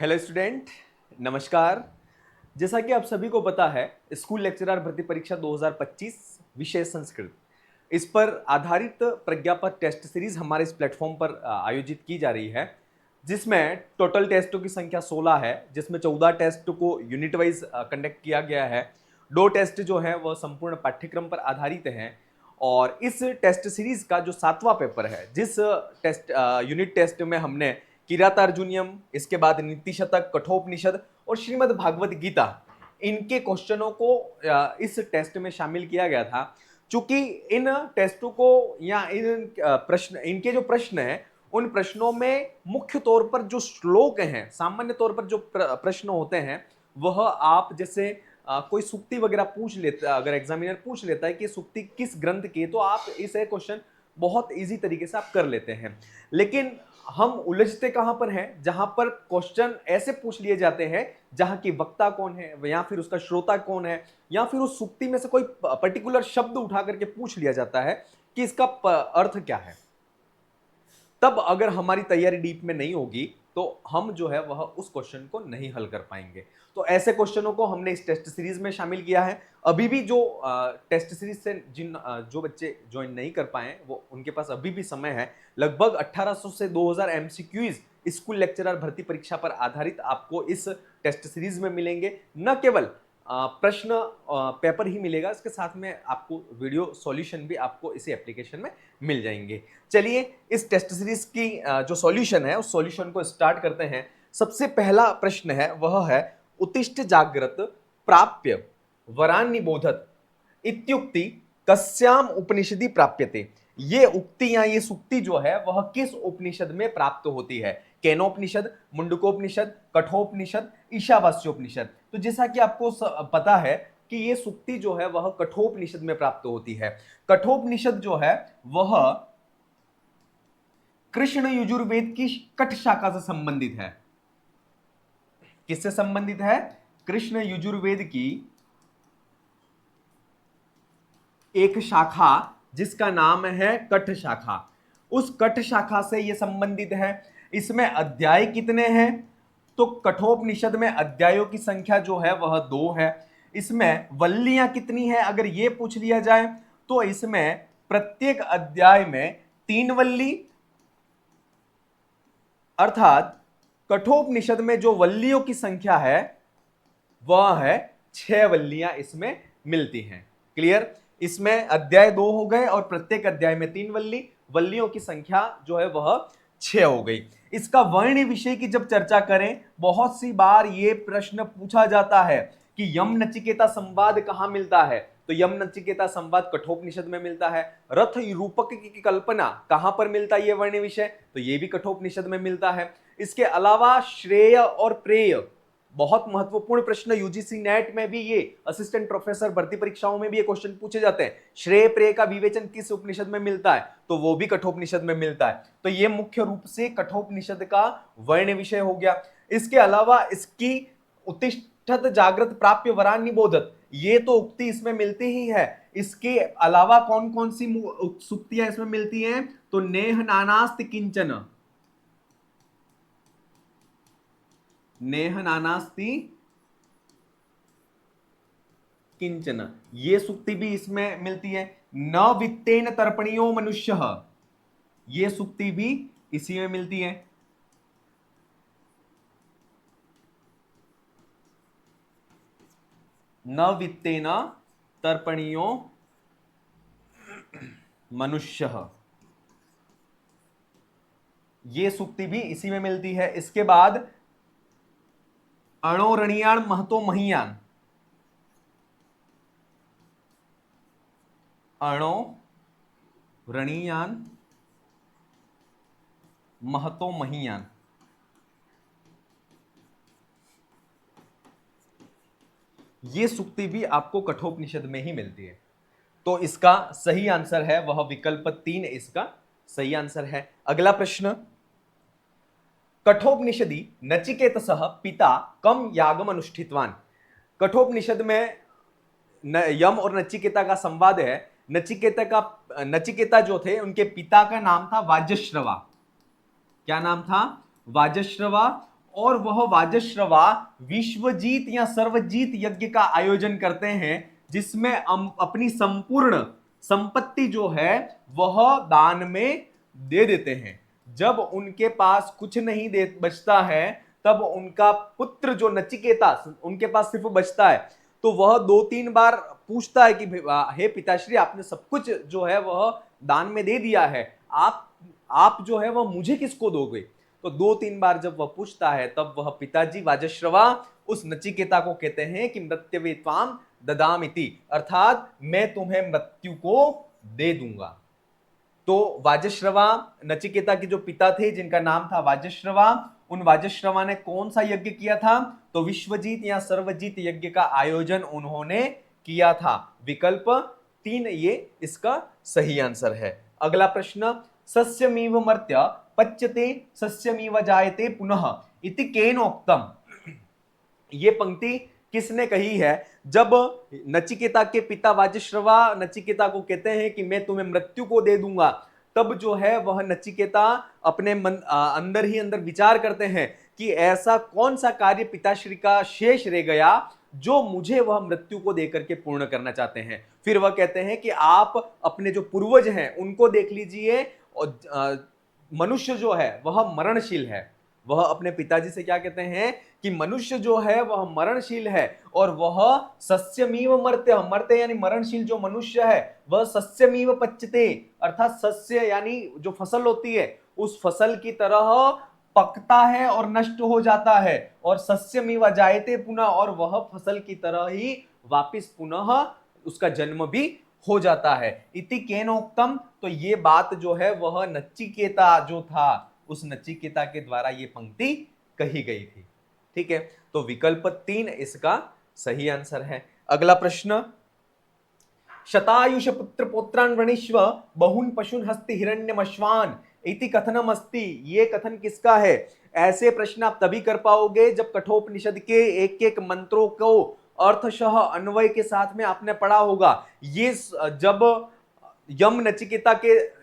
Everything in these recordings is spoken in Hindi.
हेलो स्टूडेंट, नमस्कार। जैसा कि आप सभी को पता है, स्कूल लेक्चरर भर्ती परीक्षा 2025 विषय संस्कृत, इस पर आधारित प्रज्ञापत्र टेस्ट सीरीज हमारे इस प्लेटफॉर्म पर आयोजित की जा रही है, जिसमें टोटल टेस्टों की संख्या 16 है, जिसमें 14 टेस्ट को यूनिट वाइज कंडक्ट किया गया है। 2 टेस्ट जो है वह संपूर्ण पाठ्यक्रम पर आधारित हैं और इस टेस्ट सीरीज का जो 7वां पेपर है, जिस टेस्ट यूनिट टेस्ट में हमने किरातार्जुनियम, इसके बाद नीति शतक, कठोपनिषद और श्रीमद् भागवत गीता, इनके क्वेश्चनों को इस टेस्ट में शामिल किया गया था। चूंकि इन टेस्टों को या इन प्रश्न, इनके जो प्रश्न हैं, उन प्रश्नों में मुख्य तौर पर जो श्लोक हैं, सामान्य तौर पर जो प्रश्न होते हैं, वह आप जैसे कोई सुक्ति वगैरह पूछ लेता, अगर एग्जामिनर पूछ लेता है कि सुक्ति किस ग्रंथ की, तो आप इसे क्वेश्चन बहुत इजी तरीके से आप कर लेते हैं। लेकिन हम उलझते कहां पर हैं, जहां पर क्वेश्चन ऐसे पूछ लिए जाते हैं जहां की वक्ता कौन है या फिर उसका श्रोता कौन है, या फिर उस सुक्ति में से कोई पर्टिकुलर शब्द उठा करके पूछ लिया जाता है कि इसका अर्थ क्या है। तब अगर हमारी तैयारी डीप में नहीं होगी तो हम जो है वह उस क्वेश्चन को नहीं हल कर पाएंगे। तो ऐसे क्वेश्चनों को हमने इस टेस्ट सीरीज में शामिल किया है। अभी भी जो टेस्ट सीरीज से जो बच्चे ज्वाइन नहीं कर पाए, वो उनके पास अभी भी समय है। लगभग 1800 से 2000 एमसीक्यूज स्कूल लेक्चरर भर्ती परीक्षा पर आधारित आपको इस टेस्ट सीरीज में मिलेंगे। न केवल प्रश्न पेपर ही मिलेगा, इसके साथ में आपको वीडियो सॉल्यूशन भी आपको इसी एप्लीकेशन में मिल जाएंगे। चलिए इस टेस्ट सीरीज की जो सॉल्यूशन है, उस सॉल्यूशन को स्टार्ट करते हैं। सबसे पहला प्रश्न है, वह है उत्तिष्ठ जागृत प्राप्य वरान निबोधत इत्युक्ति कस्याम उपनिषदि प्राप्यते। ये उक्ति या ये सुक्ति जो है वह किस उपनिषद में प्राप्त होती है? केनोपनिषद, मुंडकोपनिषद, कठोपनिषद, ईशावास्योपनिषद। तो जैसा कि आपको पता है कि ये सुक्ति जो है वह कठोपनिषद में प्राप्त होती है। कठोपनिषद जो है वह कृष्ण यजुर्वेद की कठ शाखा से संबंधित है। किससे संबंधित है? कृष्ण यजुर्वेद की एक शाखा जिसका नाम है कठ शाखा, उस कठ शाखा से यह संबंधित है। इसमें अध्याय कितने हैं? तो कठोपनिषद में अध्यायों की संख्या जो है वह 2 है। इसमें वल्लियां कितनी है अगर यह पूछ लिया जाए, तो इसमें प्रत्येक अध्याय में 3 वल्ली, अर्थात कठोपनिषद में जो वल्लियों की संख्या है वह है 6 वल्लियां इसमें मिलती हैं। क्लियर? इसमें अध्याय 2 हो गए और प्रत्येक अध्याय में 3 वल्ली, वल्लियों की संख्या जो है वह 6 हो गई। इसका वर्ण विषय की जब चर्चा करें, बहुत सी बार यह प्रश्न पूछा जाता है कि यम नचिकेता संवाद कहां मिलता है? तो यम नचिकेता संवाद कठोपनिषद में मिलता है। रथ रूपक की कल्पना कहां पर मिलता है? यह वर्ण विषय, तो यह भी कठोपनिषद में मिलता है। इसके अलावा श्रेय और प्रेय, बहुत महत्वपूर्ण प्रश्न, यूजीसी नेट में भी, ये असिस्टेंट प्रोफेसर भर्ती परीक्षाओं में भी ये क्वेश्चन पूछे जाते हैं। श्रेय प्रेय का विवेचन किस उपनिषद में मिलता है? तो वो भी कठोपनिषद में मिलता है। तो ये मुख्य रूप से कठोपनिषद का वर्ण विषय हो गया। इसके अलावा इसकी उत्तिष्ठत जागृत प्राप्य वरान निबोधत, ये तो उक्ति इसमें मिलती ही है। इसके अलावा कौन कौन सी सुक्तियां इसमें मिलती हैं? तो नेह नानास्ति किंचन, नेह नानास्ति किंचन, ये सुक्ति भी इसमें मिलती है। न वित्तेन तर्पणीयो मनुष्यः, ये सुक्ति भी इसी में मिलती है। न वित्तेन तर्पणीयो मनुष्यः, ये सुक्ति भी इसी में मिलती है। इसके बाद अणोरणीयान महतो महियान, अणो रणीयान महतो महियान, ये सुक्ति भी आपको कठोपनिषद में ही मिलती है। तो इसका सही आंसर है वह विकल्प 3 इसका सही आंसर है। अगला प्रश्न, कठोपनिषदि नचिकेतसः पिता कम यागम अनुष्ठितवान। कठोपनिषद में यम और नचिकेता का संवाद है। नचिकेता जो थे, उनके पिता का नाम था वाजश्रवा। क्या नाम था? वाजश्रवा। और वह वाजश्रवा विश्वजीत या सर्वजीत यज्ञ का आयोजन करते हैं, जिसमें अपनी संपूर्ण संपत्ति जो है वह दान में दे देते हैं। जब उनके पास कुछ नहीं दे बचता है, तब उनका पुत्र जो नचिकेता, उनके पास सिर्फ बचता है, तो वह 2-3 बार पूछता है कि हे पिताश्री, आपने सब कुछ जो है वह दान में दे दिया है, आप जो है वह मुझे किसको दोगे? तो 2-3 बार जब वह पूछता है, तब वह पिताजी वाजश्रवा उस नचिकेता को कहते हैं कि मृत्यवे त्वाम ददामिति, अर्थात मैं तुम्हें मृत्यु को दे दूंगा। तो वाजश्रवा नचिकेता के जो पिता थे, जिनका नाम था वाजश्रवा, उन वाजश्रवा ने कौन सा यज्ञ किया था? तो विश्वजीत या सर्वजीत यज्ञ का आयोजन उन्होंने किया था। विकल्प 3 ये इसका सही आंसर है। अगला प्रश्न, सस्यमीव मर्त्य पच्यते सस्यमीव जायते पुनः इति केनोक्तम। ये पंक्ति किसने कही है? जब नचिकेता के पिता वाजश्रवा नचिकेता को कहते हैं कि मैं तुम्हें मृत्यु को दे दूंगा, तब जो है वह नचिकेता अपने अंदर ही अंदर विचार करते हैं कि ऐसा कौन सा कार्य पिताश्री का शेष रह गया जो मुझे वह मृत्यु को देकर के पूर्ण करना चाहते हैं। फिर वह कहते हैं कि आप अपने जो पूर्वज हैं उनको देख लीजिए, और मनुष्य जो है वह मरणशील है। वह अपने पिताजी से क्या कहते हैं कि मनुष्य जो है वह मरणशील है, और वह सस्यमीव मर्त्य, मर्त्य यानी मरणशील जो मनुष्य है वह सस्यमीव पच्यते, अर्थात सस्य यानी जो फसल होती है उस फसल की तरह पकता है और नष्ट हो जाता है, और सस्यमीव जायते पुनः, और वह फसल की तरह ही वापिस पुनः उसका जन्म भी हो जाता है। इति केनोक्तम, तो ये बात जो है वह नचिकेता जो था उस नचिकेता के द्वारा ये पंक्ति कही गई थी। ठीक है, तो विकल्प 3 इसका सही आंसर है। अगला प्रश्न, शतायुष पुत्र पौत्रान वृणीष्व बहुन पशुन हस्ति हिरण्यमश्वान इति कथनम अस्ति। ये कथन किसका है? ऐसे प्रश्न आप तभी कर पाओगे जब कठोपनिषद के एक एक मंत्रों को अर्थशः अन्वय के साथ में आपने पढ़ा होगा। ये जब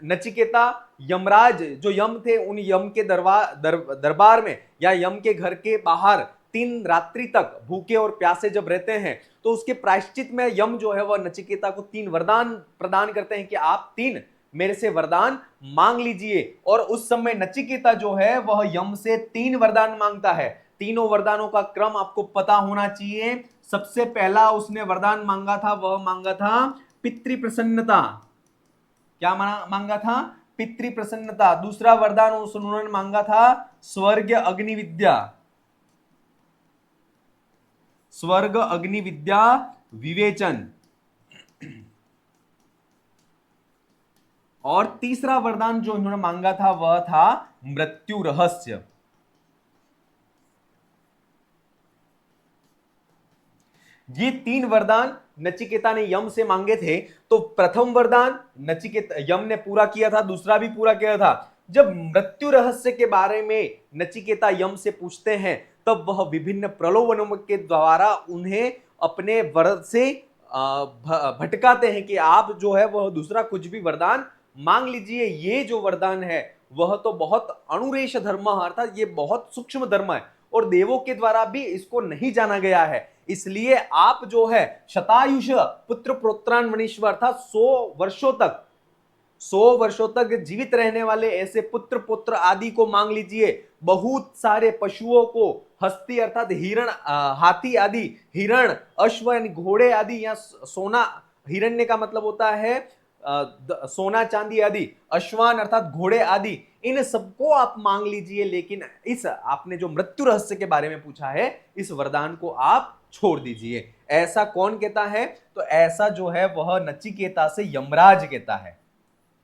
नचिकेता यमराज जो यम थे, उन यम के दरबार में या यम के घर के बाहर 3 रात्रि तक भूखे और प्यासे जब रहते हैं, तो उसके प्रायश्चित में यम जो है वह नचिकेता को 3 वरदान प्रदान करते हैं कि आप 3 मेरे से वरदान मांग लीजिए। और उस समय नचिकेता जो है वह यम से 3 वरदान मांगता है। तीनों वरदानों का क्रम आपको पता होना चाहिए। सबसे पहला उसने वरदान मांगा था, वह मांगा था पितृ प्रसन्नता। क्या मांगा था? पितृ प्रसन्नता। दूसरा वरदान उन्होंने मांगा था स्वर्ग अग्नि विद्या, स्वर्ग अग्नि विद्या विवेचन। और तीसरा वरदान जो इन्होंने मांगा था वह था मृत्यु रहस्य। ये 3 वरदान नचिकेता ने यम से मांगे थे। तो प्रथम वरदान नचिकेता यम ने पूरा किया था, दूसरा भी पूरा किया था। जब मृत्यु रहस्य के बारे में नचिकेता यम से पूछते हैं, तब वह विभिन्न प्रलोभनों के द्वारा उन्हें अपने वरद से भटकाते हैं कि आप जो है वह दूसरा कुछ भी वरदान मांग लीजिए। ये जो वरदान है वह तो बहुत अणुरेश धर्म, अर्थात ये बहुत सूक्ष्म धर्म है और देवों के द्वारा भी इसको नहीं जाना गया है। इसलिए आप जो है शतायुष पुत्र पौत्रान वृणीष्व, अर्थात 100 वर्षों तक जीवित रहने वाले ऐसे पुत्र पुत्र आदि को मांग लीजिए। बहुत सारे पशुओं को, हस्ती अर्थात हिरण, हाथी आदि, हिरण, अश्व यानी घोड़े आदि, या सोना, हिरण्य का मतलब होता है सोना चांदी आदि, अश्वान अर्थात घोड़े आदि, इन सबको आप मांग लीजिए। लेकिन इस आपने जो मृत्यु रहस्य के बारे में पूछा है, इस वरदान को आप छोड़ दीजिए। ऐसा कौन कहता है? तो ऐसा जो है वह नचिकेता से यमराज कहता है।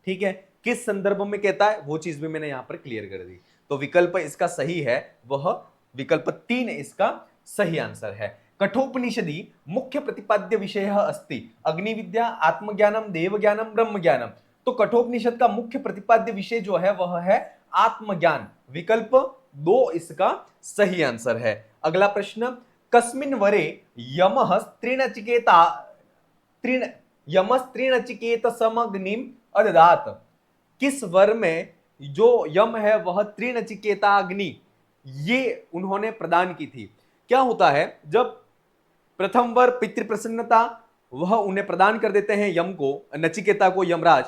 ठीक है, किस संदर्भ में कहता है वो चीज भी मैंने यहां पर क्लियर कर दी। तो विकल्प इसका सही है, वह विकल्प 3 इसका सही आंसर है। कठोपनिषदि मुख्य प्रतिपाद्य विषय अस्ति अग्निविद्या, आत्मज्ञानम, देवज्ञानम, ब्रह्म ज्ञानम। तो कठोपनिषद का मुख्य प्रतिपाद्य विषय जो है वह है आत्मज्ञान। विकल्प 2 इसका सही आंसर है। अगला प्रश्न, कस्मिन् वरे यमः स्त्रीनचिकेत समग्निम अददात। किस वर में जो यम है वह त्रिनचिकेता अग्नि ये उन्होंने प्रदान की थी। क्या होता है, जब प्रथम वर पितृ प्रसन्नता वह उन्हें प्रदान कर देते हैं यम को, नचिकेता को यमराज।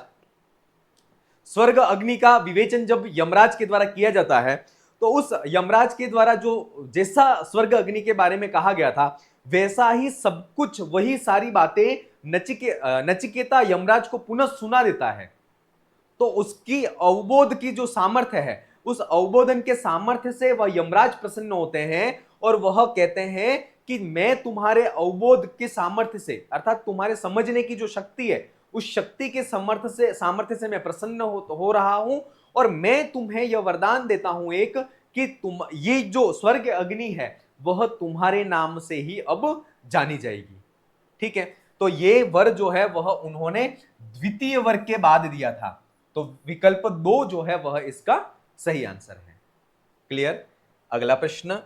स्वर्ग अग्नि का विवेचन जब यमराज के द्वारा किया जाता है, तो उस यमराज के द्वारा जो जैसा स्वर्ग अग्नि के बारे में कहा गया था वैसा ही सब कुछ, वही सारी बातें नचिकेता यमराज को पुनः सुना देता है। तो उसकी अवबोध की जो सामर्थ्य है, उस अवबोधन के सामर्थ्य से वह यमराज प्रसन्न होते हैं और वह कहते हैं कि मैं तुम्हारे अवबोध के सामर्थ्य से, अर्थात तुम्हारे समझने की जो शक्ति है, उस शक्ति के सामर्थ्य से मैं प्रसन्न हो रहा हूं और मैं तुम्हें यह वरदान देता हूं एक, कि तुम ये जो स्वर्ग अग्नि है वह तुम्हारे नाम से ही अब जानी जाएगी। ठीक है, तो ये वर जो है वह उन्होंने द्वितीय वर्ग के बाद दिया था। तो विकल्प 2 जो है वह इसका सही आंसर है। क्लियर। अगला प्रश्न,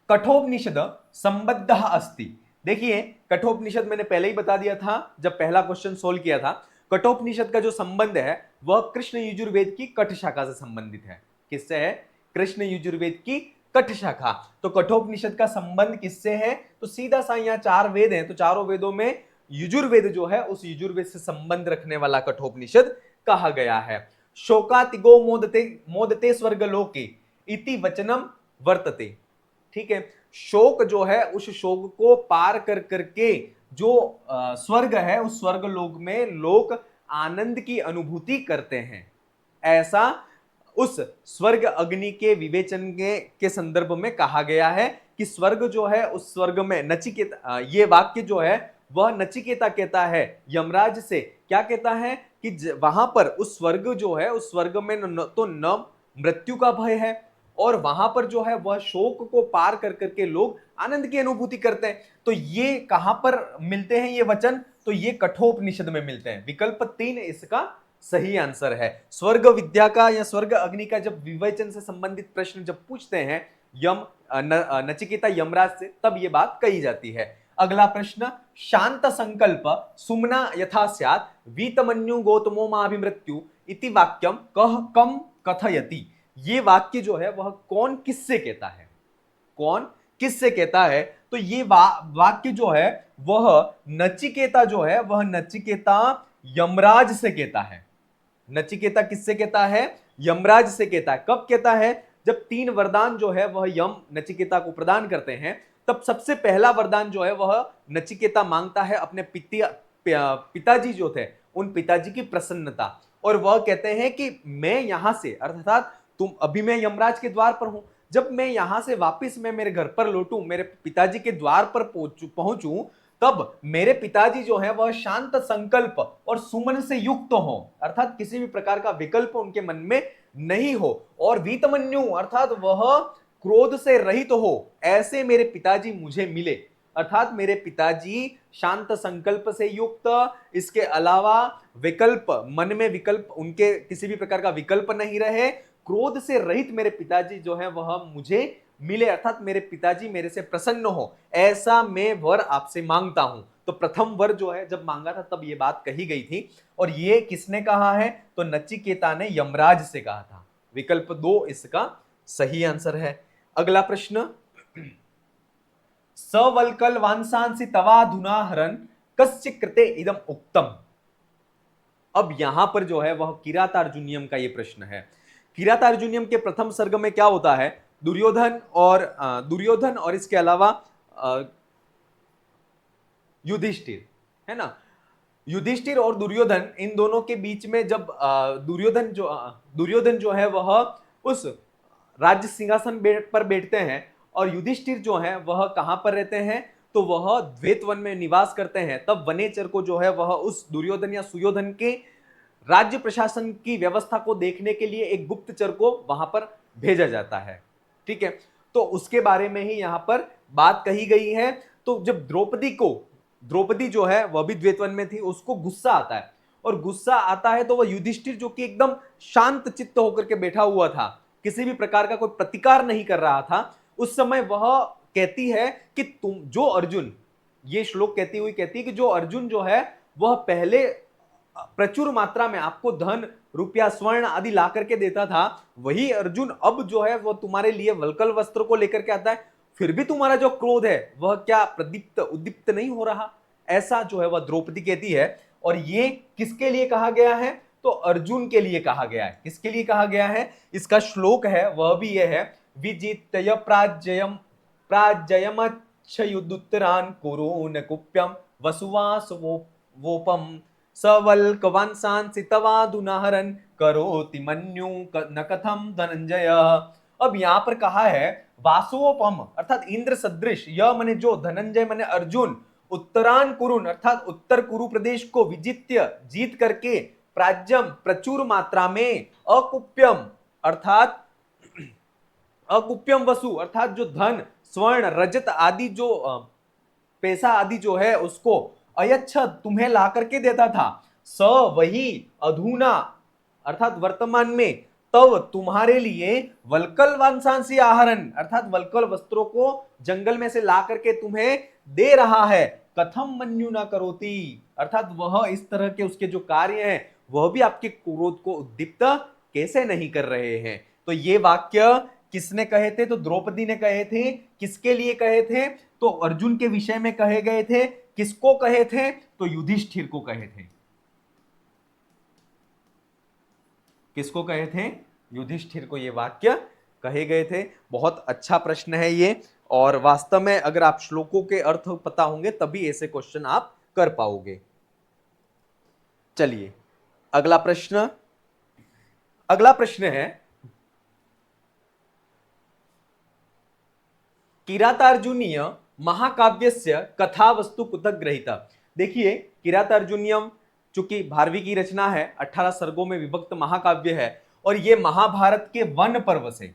कठोपनिषद संबद्ध अस्ति। देखिए, कठोपनिषद मैंने पहले ही बता दिया था जब पहला क्वेश्चन सोल्व किया था। कठोपनिषद का जो संबंध है वह कृष्ण यजुर्वेद की कठ शाखा से संबंधित है। किससे है? कृष्ण यजुर्वेद की कठ शाखा। तो कठोपनिषद का संबंध किससे है? तो सीधा सा, यहाँ 4 वेद हैं, तो चारों वेदों में यजुर्वेद जो है उस यजुर्वेद से संबंध रखने वाला कठोपनिषद कहा गया है। शोकातिगो मोदते स्वर्ग लोके इति वचनम वर्तते। ठीक है, शोक जो है, उस शोक को पार कर करके जो स्वर्ग है, उस स्वर्ग लोक में लोग आनंद की अनुभूति करते हैं। ऐसा उस स्वर्ग अग्नि के विवेचन के संदर्भ में कहा गया है कि स्वर्ग जो है, उस स्वर्ग में नचिकेता, ये वाक्य जो है वह नचिकेता कहता है यमराज से। क्या कहता है कि वहां पर उस स्वर्ग जो है, उस स्वर्ग में तो न मृत्यु का भय है और वहां पर जो है वह शोक को पार कर करके लोग आनंद की अनुभूति करते हैं। तो ये कहां पर मिलते हैं ये वचन? तो ये कठोपनिषद में मिलते हैं। विकल्प 3 इसका सही आंसर है। स्वर्ग विद्या का या स्वर्ग अग्नि का जब विवेचन से संबंधित प्रश्न जब पूछते हैं नचिकेता यमराज से, तब ये बात कही जाती है। अगला प्रश्न, शांत संकल्प सुमना यथा स्यात् वीतमन्यु गौतमो माभिमृत्यु इति वाक्यम कम कथयति। ये वाक्य जो है वह कौन किससे कहता है? कौन किससे कहता है? तो ये वाक्य जो है वह नचिकेता जो है वह नचिकेता यमराज से कहता है। नचिकेता किससे कहता है? यमराज से कहता है। कब कहता है? जब 3 वरदान जो है वह यम नचिकेता को प्रदान करते हैं, तब सबसे पहला वरदान जो है वह नचिकेता मांगता है अपने पिताजी जो थे उन पिताजी की प्रसन्नता। और वह कहते हैं कि मैं यहां से, अर्थात तुम अभी मैं यमराज के द्वार पर हूं, जब मैं यहां से वापस मैं मेरे घर पर लौटूं, मेरे पिताजी के द्वार पर पहुंचूं, तब मेरे पिताजी जो है वह शांत संकल्प और सुमन से युक्त हो, अर्थात किसी भी प्रकार का विकल्प उनके मन में नहीं हो, और वीतमन्यु अर्थात वह क्रोध से रहित हो, ऐसे मेरे पिताजी मुझे मिले। अर्थात मेरे पिताजी शांत संकल्प से युक्त, इसके अलावा विकल्प, मन में विकल्प, उनके किसी भी प्रकार का विकल्प नहीं रहे, क्रोध से रहित मेरे पिताजी जो है वह मुझे मिले, अर्थात मेरे पिताजी मेरे से प्रसन्न हो, ऐसा मैं वर आपसे मांगता हूं। तो प्रथम वर जो है जब मांगा था तब ये बात कही गई थी। और ये किसने कहा है? तो नचिकेता ने यमराज से कहा था। विकल्प 2 इसका सही आंसर है। अगला प्रश्न, सवल्कल वांसांसि तवाधुना हरन कस्य कृते इदम उक्तम। अब यहां पर जो है वह किरातार्जुनीयम का ये प्रश्न है। किरातार्जुनीयम के प्रथम सर्ग में क्या होता है? दुर्योधन और इसके अलावा युधिष्ठिर, है ना, युधिष्ठिर और दुर्योधन, इन दोनों के बीच में जब दुर्योधन जो है वह उस राज्य सिंहासन पर बैठते हैं और युधिष्ठिर जो है वह कहां पर रहते हैं? तो वह द्वैत वन में निवास करते हैं। तब वनेचर को जो है वह उस दुर्योधन या सुयोधन के राज्य प्रशासन की व्यवस्था को देखने के लिए एक गुप्तचर को वहां पर भेजा जाता है। ठीक है, तो उसके बारे में ही यहां पर बात कही गई है। तो जब द्रौपदी जो है वह भी द्वैत वन में थी, उसको गुस्सा आता है, और गुस्सा आता है तो वह युधिष्ठिर जो कि एकदम शांत चित्त होकर के बैठा हुआ था, किसी भी प्रकार का कोई प्रतिकार नहीं कर रहा था, उस समय वह कहती है कि ये श्लोक कहती हुई कहती है कि जो अर्जुन जो है वह पहले प्रचुर मात्रा में आपको धन, रुपया, स्वर्ण आदि ला करके देता था, वही अर्जुन अब जो है वो तुम्हारे लिए वल्कल वस्त्र को लेकर के आता है, फिर भी तुम्हारा जो क्रोध है वह क्या प्रदीप्त उद्दीप्त नहीं हो रहा? ऐसा जो है वह द्रौपदी कहती है। और ये किसके लिए कहा गया है? तो अर्जुन के लिए कहा गया है। किसके लिए कहा गया है? इसका श्लोक है वह भी यह है, विजित्य प्राज्ययम प्राज्यमच्छयुदुत्तरान् कुरून् कुप्यम वसुवास वोपम सवल्कवंशांसि तवाधुनाहरन् करोति मन्यु न कथम धनंजय। अब यहां पर कहा है वासुओपम अर्थात इंद्र सदृश, यह मने जो, धनंजय मने अर्जुन, उत्तरान कुरुन अर्थात उत्तर कुरु प्रदेश को विजित्य जीत करके, प्राज्यम प्रचुर मात्रा में, अकुप्यम अर्थात अकुप्यम वसु अर्थात जो धन, स्वर्ण, रजत आदि जो पैसा आदि जो है उसको अयच्छ तुम्हें ला करके देता था, स वही अधुना अर्थात वर्तमान में, तब तुम्हारे लिए वल्कल वंशांसी आहरण अर्थात वल्कल वस्त्रों को जंगल में से ला करके तुम्हें दे रहा है, कथम मन्यु न करोति अर्थात वह इस तरह के उसके जो कार्य हैं वह भी आपके क्रोध को उद्दीप्त कैसे नहीं कर रहे हैं? तो ये वाक्य किसने कहे थे? तो द्रौपदी ने कहे थे। किसके लिए कहे थे? तो अर्जुन के विषय में कहे गए थे। किसको कहे थे? तो युधिष्ठिर को कहे थे। किसको कहे थे? युधिष्ठिर को ये वाक्य कहे गए थे। बहुत अच्छा प्रश्न है ये, और वास्तव में अगर आप श्लोकों के अर्थ पता होंगे तभी ऐसे क्वेश्चन आप कर पाओगे। चलिए अगला प्रश्न है किरातार्जुनीय महाकाव्यस्य कथा वस्तु कुतः गृहीता। देखिए किरातार्जुनीयम चूंकि भारवी की रचना है, 18 सर्गों में विभक्त महाकाव्य है, और ये महाभारत के वन पर्व से,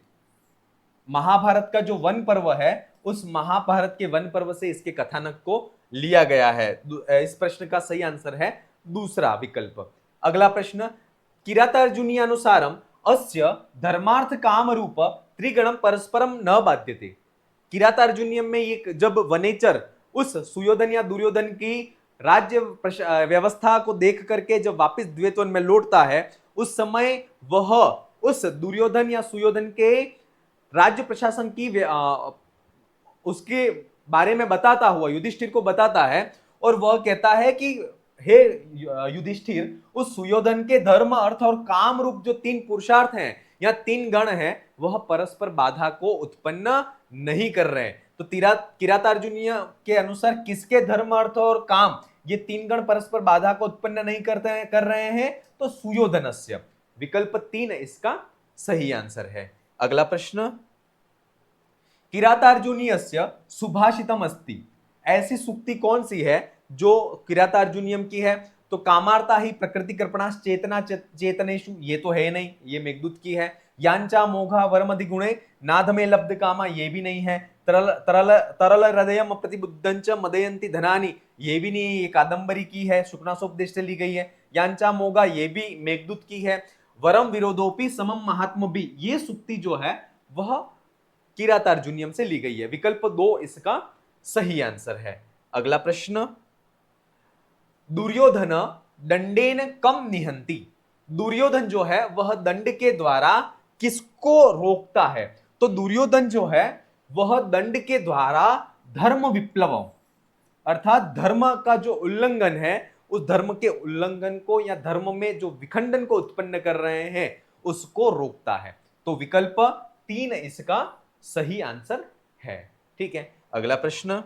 महाभारत का जो वन पर्व है उस महाभारत के वन पर्व से इसके कथानक को लिया गया है। इस प्रश्न का सही आंसर है दूसरा विकल्प। अगला प्रश्न, किरातार्जुनीयानुसारम अस्य धर्मार्थ काम रूप त्रिगणम परस्परम न बाध्यते। किरातार्जुनीयम में ये जब वनेचर उस सुयोधन या दुर्योधन की राज्य व्यवस्था को देख करके जब वापस द्वैतवन में लौटता है, उस समय वह उस दुर्योधन या सुयोधन के राज्य प्रशासन की उसके बारे में बताता हुआ युधिष्ठिर को बताता है, और वह कहता है कि हे युधिष्ठिर, उस सुयोधन के धर्म, अर्थ और काम रूप जो 3 पुरुषार्थ हैं या 3 गण हैं वह परस्पर बाधा को उत्पन्न नहीं कर रहे हैं। तो किरातार्जुनीय के अनुसार किसके धर्म, अर्थ और काम ये 3 गण परस्पर बाधा को उत्पन्न नहीं कर रहे हैं? तो सुयोधनस्य, विकल्प 3 इसका सही आंसर है। अगला प्रश्न, किरातार्जुनीयस्य सुभाषितम अस्ति। ऐसी सूक्ति कौन सी है जो किरातार्जुनीयम की है? तो कामार्ता ही प्रकृति कृपणाश्च चेतना चेतनेषु, ये तो है नहीं, ये मेघदूत की है। यांचा मोघा वर्मधि गुणे नाध में लब्ध कामा, ये भी नहीं है। तरल हृदयम प्रतिबुद्धंच मदयंती धनानी, ये भी नहीं, ये कादंबरी की है, शुकनासोपदेश से ली गई है। यांचा मोघा, ये भी मेघदूत की है। वरम विरोधोपि समम महात्म भी, ये सूक्ति जो है वह किरातार्जुनीयम से ली गई है। विकल्प 2 इसका सही आंसर है। अगला प्रश्न, दुर्योधन दंडेन कम निहंती। दुर्योधन जो है वह दंड के द्वारा किसको रोकता है? तो दुर्योधन जो है वह दंड के द्वारा धर्म विप्लव अर्थात धर्म का जो उल्लंघन है, उस धर्म के उल्लंघन को या धर्म में जो विखंडन को उत्पन्न कर रहे हैं उसको रोकता है। तो विकल्प 3 इसका सही आंसर है। ठीक है, अगला प्रश्न,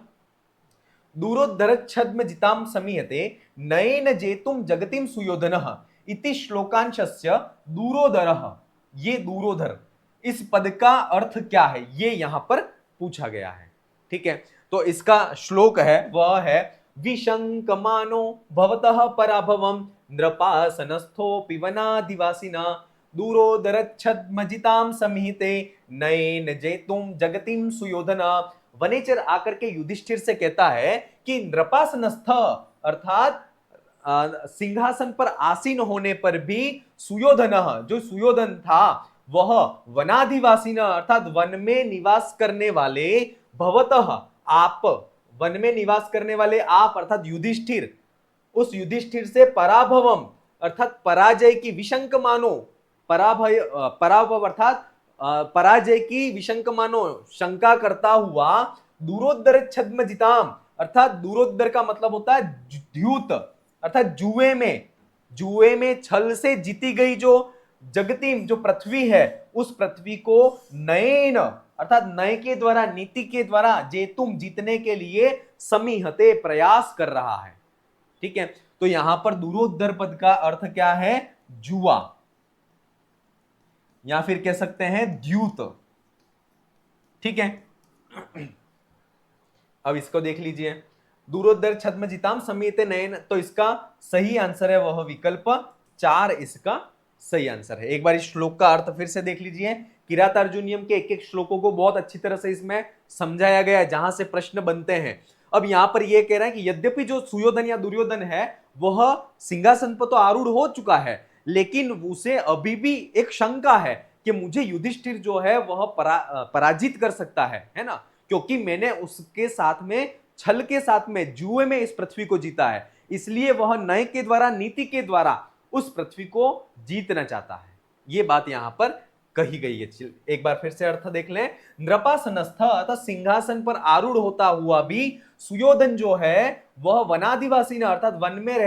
दूरोद्धर छद्म जिताम समीयते नयेन जेतुम जगतिम सुयोधनः इति श्लोकांशस्य दूरोदरः। ये दूरोधर इस पद का अर्थ क्या है ये यहां पर पूछा गया है। ठीक है, तो इसका श्लोक है वह है, विशंकमानो भवतः पराभवम नृपासनस्थोऽपि वनादिवासिना दूरोदरच्छद्मजिताम समीहिते नयेन जेतुम जगतिम सुयोधना। वनेचर आकर के युधिष्ठिर से कहता है कि नृपासनस्थ अर्थात सिंहासन पर आसीन होने पर भी सुयोधन, जो सुयोधन था वह वनादिवासी अर्थात वन में निवास करने वाले, भवतः आप, वन में निवास करने वाले आप अर्थात युधिष्ठिर, उस युधिष्ठिर से पराभवम अर्थात पराजय की विशंक मानो, पराभव अर्थात पराजय की विशंक मानो, शंका करता हुआ, दूरोदर छद्म जिताम अर्थात दूरोदर का मतलब होता है द्यूत अर्थात जुए में छल से जीती गई जो जगती जो पृथ्वी है, उस पृथ्वी को नयेन अर्थात नय के द्वारा, नीति के द्वारा जेतुम जीतने के लिए समीहते प्रयास कर रहा है। ठीक है, तो यहां पर दूरोदर पद का अर्थ क्या है? जुआ, या फिर कह सकते हैं द्यूत। ठीक है, अब इसको देख लीजिए, दूरोदर छद्म जिताम समीहते नयन, तो इसका सही आंसर है वह विकल्प 4, इसका सही आंसर है। एक बार इस श्लोक का अर्थ फिर से देख लीजिए। किरातार्जुनीयम के एक एक श्लोकों को बहुत अच्छी तरह से इसमें समझाया गया है, जहां से प्रश्न बनते हैं। अब यहां पर यह कह रहा है कि यद्यपि जो सुयोधन या दुर्योधन है वह सिंहासन पर तो आरूढ़ हो चुका है, लेकिन उसे अभी भी एक शंका है कि मुझे युधिष्ठिर जो है वह पराजित कर सकता है ना, क्योंकि मैंने उसके साथ में, छल के साथ में, जुए में इस पृथ्वी को जीता है, इसलिए वह नय के द्वारा, नीति के द्वारा उस पृथ्वी को जीतना चाहता है। यह बात यहां पर कही गई है। एक बार फिर से अर्थ देख लें। नृपासनस्थ अर्थात सिंहासन पर आरूढ़ होता हुआ भी सुयोधन जो है वह वनादिवासी न अर्थात वन में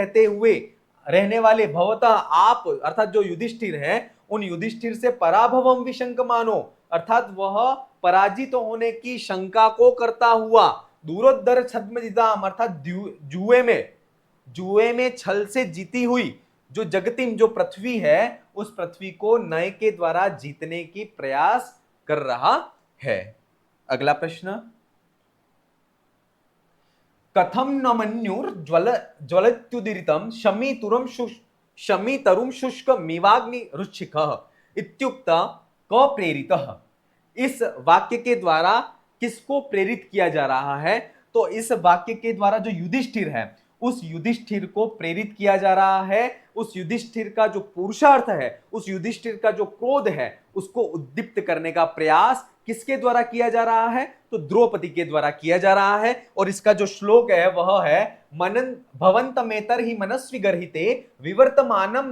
रहने वाले भवता आप अर्थात जो युधिष्ठिर है, उन युधिष्ठिर से पराभवम विशंक मानो अर्थात वह पराजित होने की शंका को करता हुआ, दूरोदर छद्म जिताम अर्थात जुए में छल से जीती हुई जो जगतिम जो पृथ्वी है, उस पृथ्वी को नय के द्वारा जीतने की प्रयास कर रहा है। अगला प्रश्न, कथम न मन्युर ज्वलत्युदीरितम शमी तरुम शुष्क मिवाग्नि रुचिकः इत्युक्त क प्रेरितः। इस वाक्य के द्वारा किसको प्रेरित किया जा रहा है? तो इस वाक्य के द्वारा जो युधिष्ठिर है, उस युधिष्ठिर को प्रेरित किया जा रहा है। उस युधिष्ठिर का जो पुरुषार्थ है, उस युधिष्ठिर का जो क्रोध है, उसको उद्दीप्त करने का प्रयास किसके द्वारा किया जा रहा है? तो द्रौपदी के द्वारा किया जा रहा है। और इसका जो श्लोक है वह है, मनन भवन्तमेतर ही मनस्वी गर्हिते विवर्तमानम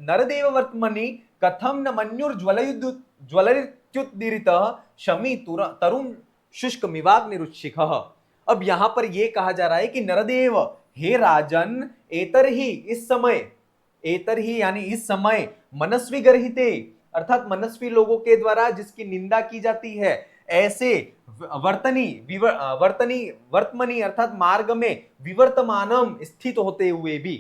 नरदेव वर्तमनि कथम न मन्युर्ज्वलत्युदीरितः शमी तरुण शुष्क मिवाग्निरुचिकः। अब यहां पर यह कहा जा रहा है कि नरदेव, हे राजन, एतर ही यानी इस समय मनस्वी गर्हिते अर्थात मनस्वी लोगों के द्वारा जिसकी निंदा की जाती है, ऐसे वर्तमनी अर्थात मार्ग में विवर्तमानम स्थित होते हुए भी,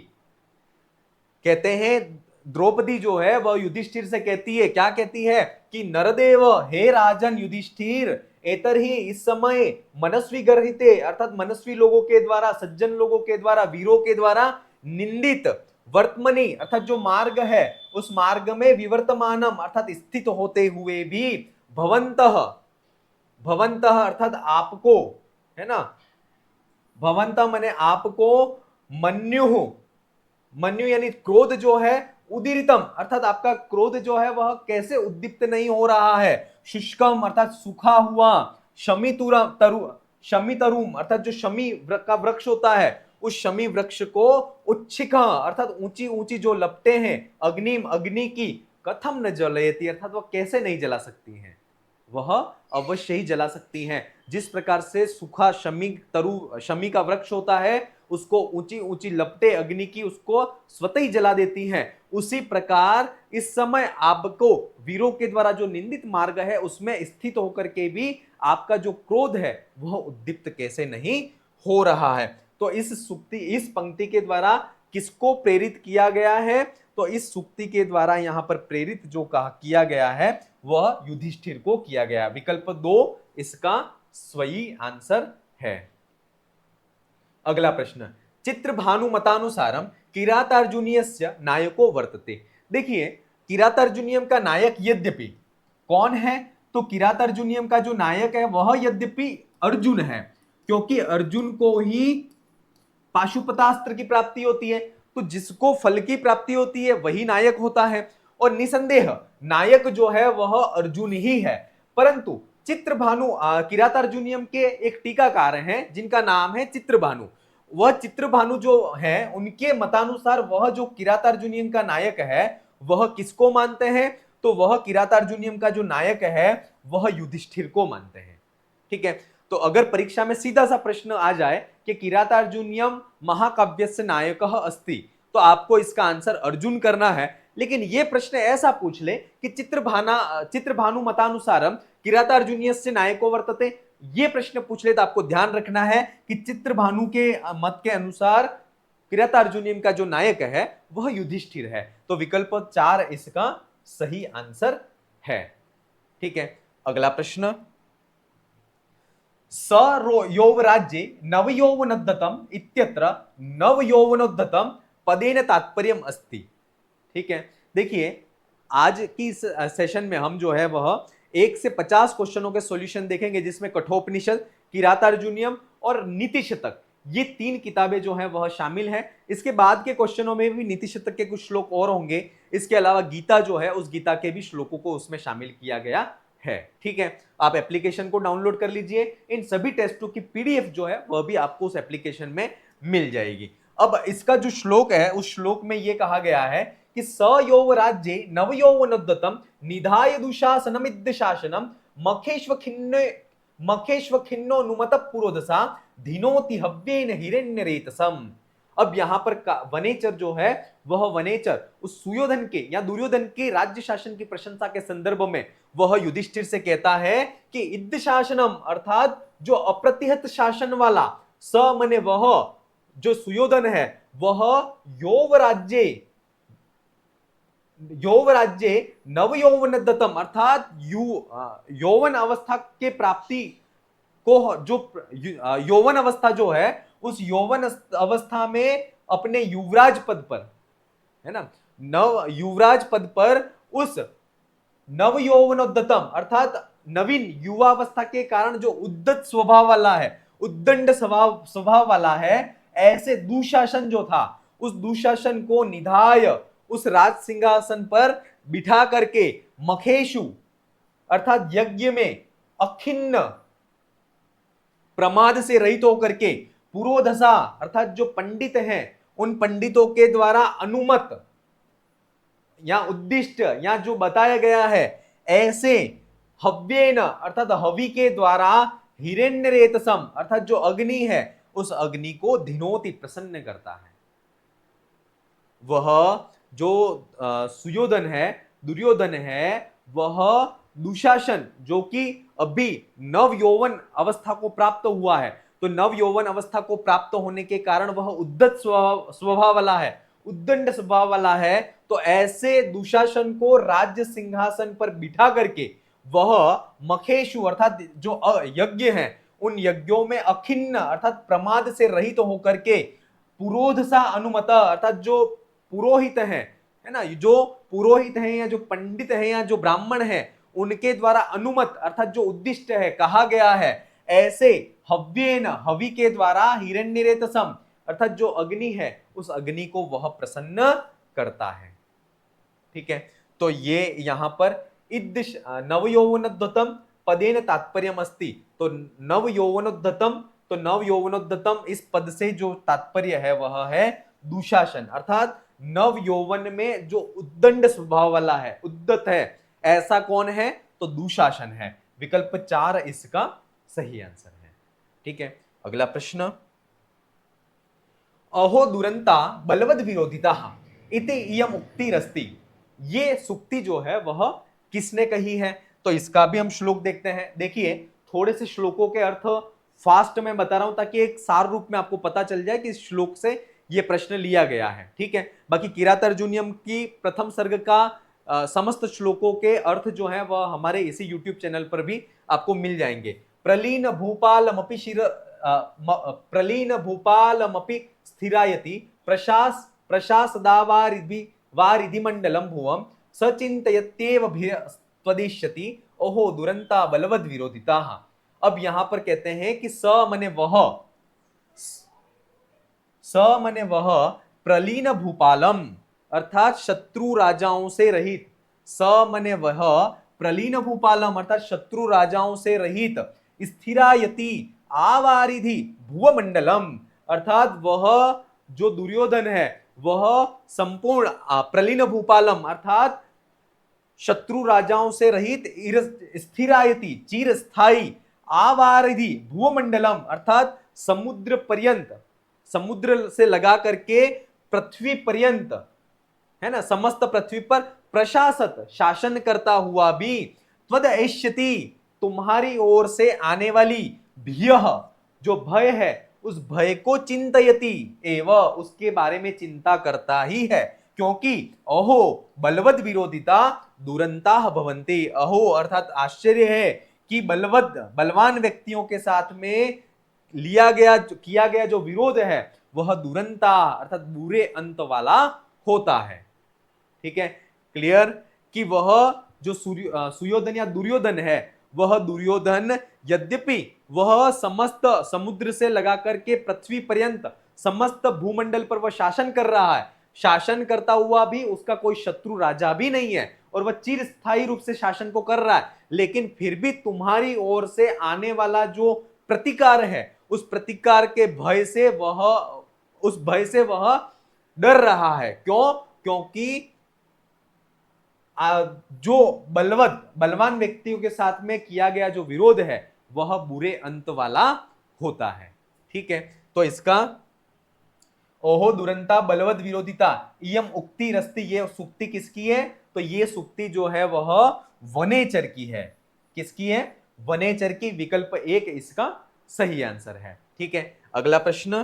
कहते हैं द्रौपदी जो है वह युधिष्ठिर से कहती है, क्या कहती है कि नरदेव, हे राजन युधिष्ठिर, एतर ही इस समय मनस्वी गर्हिते अर्थात मनस्वी लोगों के द्वारा, सज्जन लोगों के द्वारा, वीरों के द्वारा निंदित वर्तमनी अर्थात जो मार्ग है, उस मार्ग में विवर्तमानम अर्थात स्थित होते हुए भी, भवंतः अर्थात आपको, है ना, भवंतः माने आपको, मन्यु यानी क्रोध जो है, उदीरितम अर्थात आपका क्रोध जो है वह कैसे उद्दीप्त नहीं हो रहा है, शुष्कम अर्थात सूखा हुआ, शमी तरुम अर्थात जो शमी का वृक्ष होता है, उस शमी वृक्ष को उच्छिका अर्थात ऊंची ऊंची जो लपटे हैं अग्नि की, कथम न जलयति अर्थात वह कैसे नहीं जला सकती हैं? वह अवश्य ही जला सकती हैं। जिस प्रकार से सूखा शमी का वृक्ष होता है, उसको ऊंची ऊंची लपटे अग्नि की उसको स्वतः ही जला देती हैं, उसी प्रकार इस समय आपको वीरों के द्वारा जो निंदित मार्ग है उसमें स्थित होकर के भी आपका जो क्रोध है वह उद्दीप्त कैसे नहीं हो रहा है। तो इस पंक्ति के द्वारा किसको प्रेरित किया गया है? तो इस सूक्ति के द्वारा यहां पर प्रेरित जो किया गया है वह युधिष्ठिर को किया गया। विकल्प 2 इसका सही आंसर है। अगला प्रश्न, चित्र भानुमतानुसारम किरातार्जुनीयस्य नायको वर्तते। देखिए, किरातार्जुनीयम का नायक यद्यपि कौन है? तो किरातार्जुनीयम का जो नायक है वह यद्यपि अर्जुन है, क्योंकि अर्जुन को ही पाशुपतास्त्र की प्राप्ति होती है, तो जिसको फल की प्राप्ति होती है वही नायक होता है, और निसंदेह नायक जो है वह अर्जुन ही है। परंतु चित्रभानु किरातार्जुनीयम के एक टीकाकार हैं जिनका नाम है चित्रभानु, वह चित्रभानु जो है उनके मतानुसार वह जो किरातार्जुनीयम का नायक है वह किसको मानते हैं? तो वह किरातार्जुनीयम का जो नायक है वह युधिष्ठिर को मानते हैं। ठीक है, तो अगर परीक्षा में सीधा सा प्रश्न आ जाए कि किरातार्जुनीयम महाकाव्यस्य नायकः अस्ति, तो आपको इसका आंसर अर्जुन करना है। लेकिन यह प्रश्न ऐसा पूछ ले कि चित्रभानु मतानुसारम किरातार्जुनीयस्य नायको वर्तते, ये प्रश्न पूछ ले तो आपको ध्यान रखना है कि चित्रभानु के मत के अनुसार किरातार्जुनीयम का जो नायक है वह युधिष्ठिर है। तो विकल्प 4 इसका सही आंसर है। ठीक है, अगला प्रश्न, स यौवराज्ये नवयौवनोद्धतम इत्यत्र नवयौवनोद्धतम पदेन तात्पर्यम अस्ति। ठीक है, देखिए आज की इस सेशन में हम जो है वह 1 से 50 क्वेश्चनों के सॉल्यूशन देखेंगे, जिसमें कठोपनिषद, किरातार्जुनीयम और नीति शतक, ये 3 किताबें जो हैं वह शामिल हैं। इसके बाद के क्वेश्चनों में भी नीति शतक के कुछ श्लोक और होंगे। इसके अलावा गीता जो है उस गीता के भी श्लोकों को उसमें शामिल किया गया है। ठीक है, आप एप्लीकेशन को डाउनलोड कर लीजिए। इन सभी टेस्टों की पीडीएफ जो है वह भी आपको उस एप्लीकेशन में मिल जाएगी। अब इसका जो श्लोक है उस श्लोक में यह कहा गया है कि स यौवराज्ये नवयौवनोद्धतम निधाय दुशासनमिद्ध शासनम मखेश्व खिन्नो नुमत पुरोधसा धीनोति हव्येन हिरण्यरेतसम। अब यहां पर वनेचर जो है वह वनेचर उस सुयोधन के या दुर्योधन के राज्य शासन की प्रशंसा के संदर्भ में वह युधिष्ठिर से कहता है कि इद्ध शासनम अर्थात जो अप्रतिहत शासन वाला, स मने वह जो सुयोधन है वह यौवराज्ये नवयौवनोद्धतम अर्थात यौवन अवस्था के प्राप्ति को, जो यौवन अवस्था जो है उस यौवन अवस्था में अपने युवराज पद पर, है ना, नव युवराज पद पर उस नव यौवनोद्धतम अर्थात नवीन युवावस्था के कारण जो उद्दत स्वभाव वाला है, उद्दंड स्वभाव वाला है, ऐसे दुशासन जो था उस दुशासन को निधाय उस राज सिंहासन पर बिठा करके मखेशु अर्थात यज्ञ में अखिन्न प्रमाद से रहित होकर के पुरोधसा अर्थात जो पंडित हैं उन पंडितों के द्वारा अनुमत या उद्दिष्ट या जो बताया गया है ऐसे हव्येन अर्थात हवि के द्वारा हिरण्यरेतसम अर्थात जो अग्नि है उस अग्नि को धिनोति प्रसन्न करता है। वह जो सुयोधन है, दुर्योधन है, वह दुशासन जो कि अभी नव यौवन अवस्था को प्राप्त हुआ है, तो नव यौवन अवस्था को प्राप्त होने के कारण वह उद्दत स्वभाव वाला है, उद्दंड स्वभाव वाला है। तो ऐसे दुशासन को राज्य सिंहासन पर बिठा करके वह मखेशु अर्थात जो यज्ञ हैं उन यज्ञों में अखिन्न अर्थात प्रमाद से रहित तो होकर के पुरोधसा अनुमत अर्थात जो पुरोहित है ना, जो पुरोहित हैं या जो पंडित हैं या जो ब्राह्मण हैं उनके द्वारा अनुमत अर्थात जो उद्दिष्ट है कहा गया है, ऐसे हव्येन हवि के द्वारा हिरण्यरेतसम अर्थात जो अग्नि है उस अग्नि को वह प्रसन्न करता है। ठीक है, तो ये यहां पर इद्द नवयौवनोद्धतम पदेन तात्पर्यम अस्ति, तो नवयौवनोद्धतम, तो नवयौवनोद्धतम इस पद से जो तात्पर्य है वह है दुशासन अर्थात नव यौवन में जो उद्दंड स्वभाव वाला है, उद्दत है, ऐसा कौन है? तो दुशासन है। विकल्प 4 इसका सही आंसर है। ठीक है, अगला प्रश्न, अहो दुरंता बलवद विरोधिता इति इयम उक्तिरस्ति, ये सुक्ति जो है वह किसने कही है? तो इसका भी हम श्लोक देखते हैं। देखिए थोड़े से श्लोकों के अर्थ फास्ट में बता रहा हूं ताकि एक सार रूप में आपको पता चल जाए कि इस श्लोक से ये प्रश्न लिया गया है। ठीक है, बाकी किरातार्जुनीयम की प्रथम सर्ग का समस्त श्लोकों के अर्थ जो है वह हमारे इसी यूट्यूब चैनल पर भी आपको मिल जाएंगे। प्रलीन भूपालमपि स्थिरायति प्रशासदावारिधि मंडलम भुवम सचिंतयत्येव त्वदिष्यति ओहो दुरंता बलवद विरोधिता। अब यहां पर कहते हैं कि स मने वह प्रलीन भूपालम अर्थात शत्रु राजाओं से रहित, स मने वह प्रलीन भूपालम अर्थात शत्रु राजाओं से रहित, स्थिरायति आवारिधि भुवमंडलम अर्थात वह जो दुर्योधन है वह संपूर्ण प्रलीन भूपालम अर्थात शत्रु राजाओं से रहित स्थिरायति चिर स्थायी आवारिधि भूमंडलम अर्थात समुद्र पर्यंत, समुद्र से लगा करके पृथ्वी पर्यंत, है ना, समस्त पृथ्वी पर प्रशासत शासन करता हुआ भी त्वद ऐष्यति तुम्हारी ओर से आने वाली भयः जो भय है उस भय को चिंतयति एवं उसके बारे में चिंता करता ही है, क्योंकि अहो बलवद विरोधिता दुरंता भवन्ति। अहो अर्थात आश्चर्य है कि बलवान व्यक्तियों के साथ में किया गया जो विरोध है वह दुरंता अर्थात बुरे अंत वाला होता है। ठीक है, क्लियर कि वह जो सुयोधन या दुर्योधन है वह दुर्योधन यद्यपि वह समस्त समुद्र से लगा करके पृथ्वी पर्यंत समस्त भूमंडल पर वह शासन कर रहा है, शासन करता हुआ भी उसका कोई शत्रु राजा भी नहीं है और वह चिरस्थायी रूप से शासन को कर रहा है, लेकिन फिर भी तुम्हारी ओर से आने वाला जो प्रतिकार है उस प्रतिकार के भय से वह डर रहा है। क्यों? क्योंकि जो बलवान व्यक्तियों के साथ में किया गया जो विरोध है वह बुरे अंत वाला होता है। ठीक है, तो इसका ओहो दुरंता बलवद विरोधिता इयम उक्ति रस्ति, ये सुक्ति किसकी है? तो ये सुक्ति जो है वह वनेचर की है। किसकी है? वनेचर की। विकल्प 1 इसका सही आंसर है। ठीक है, अगला प्रश्न,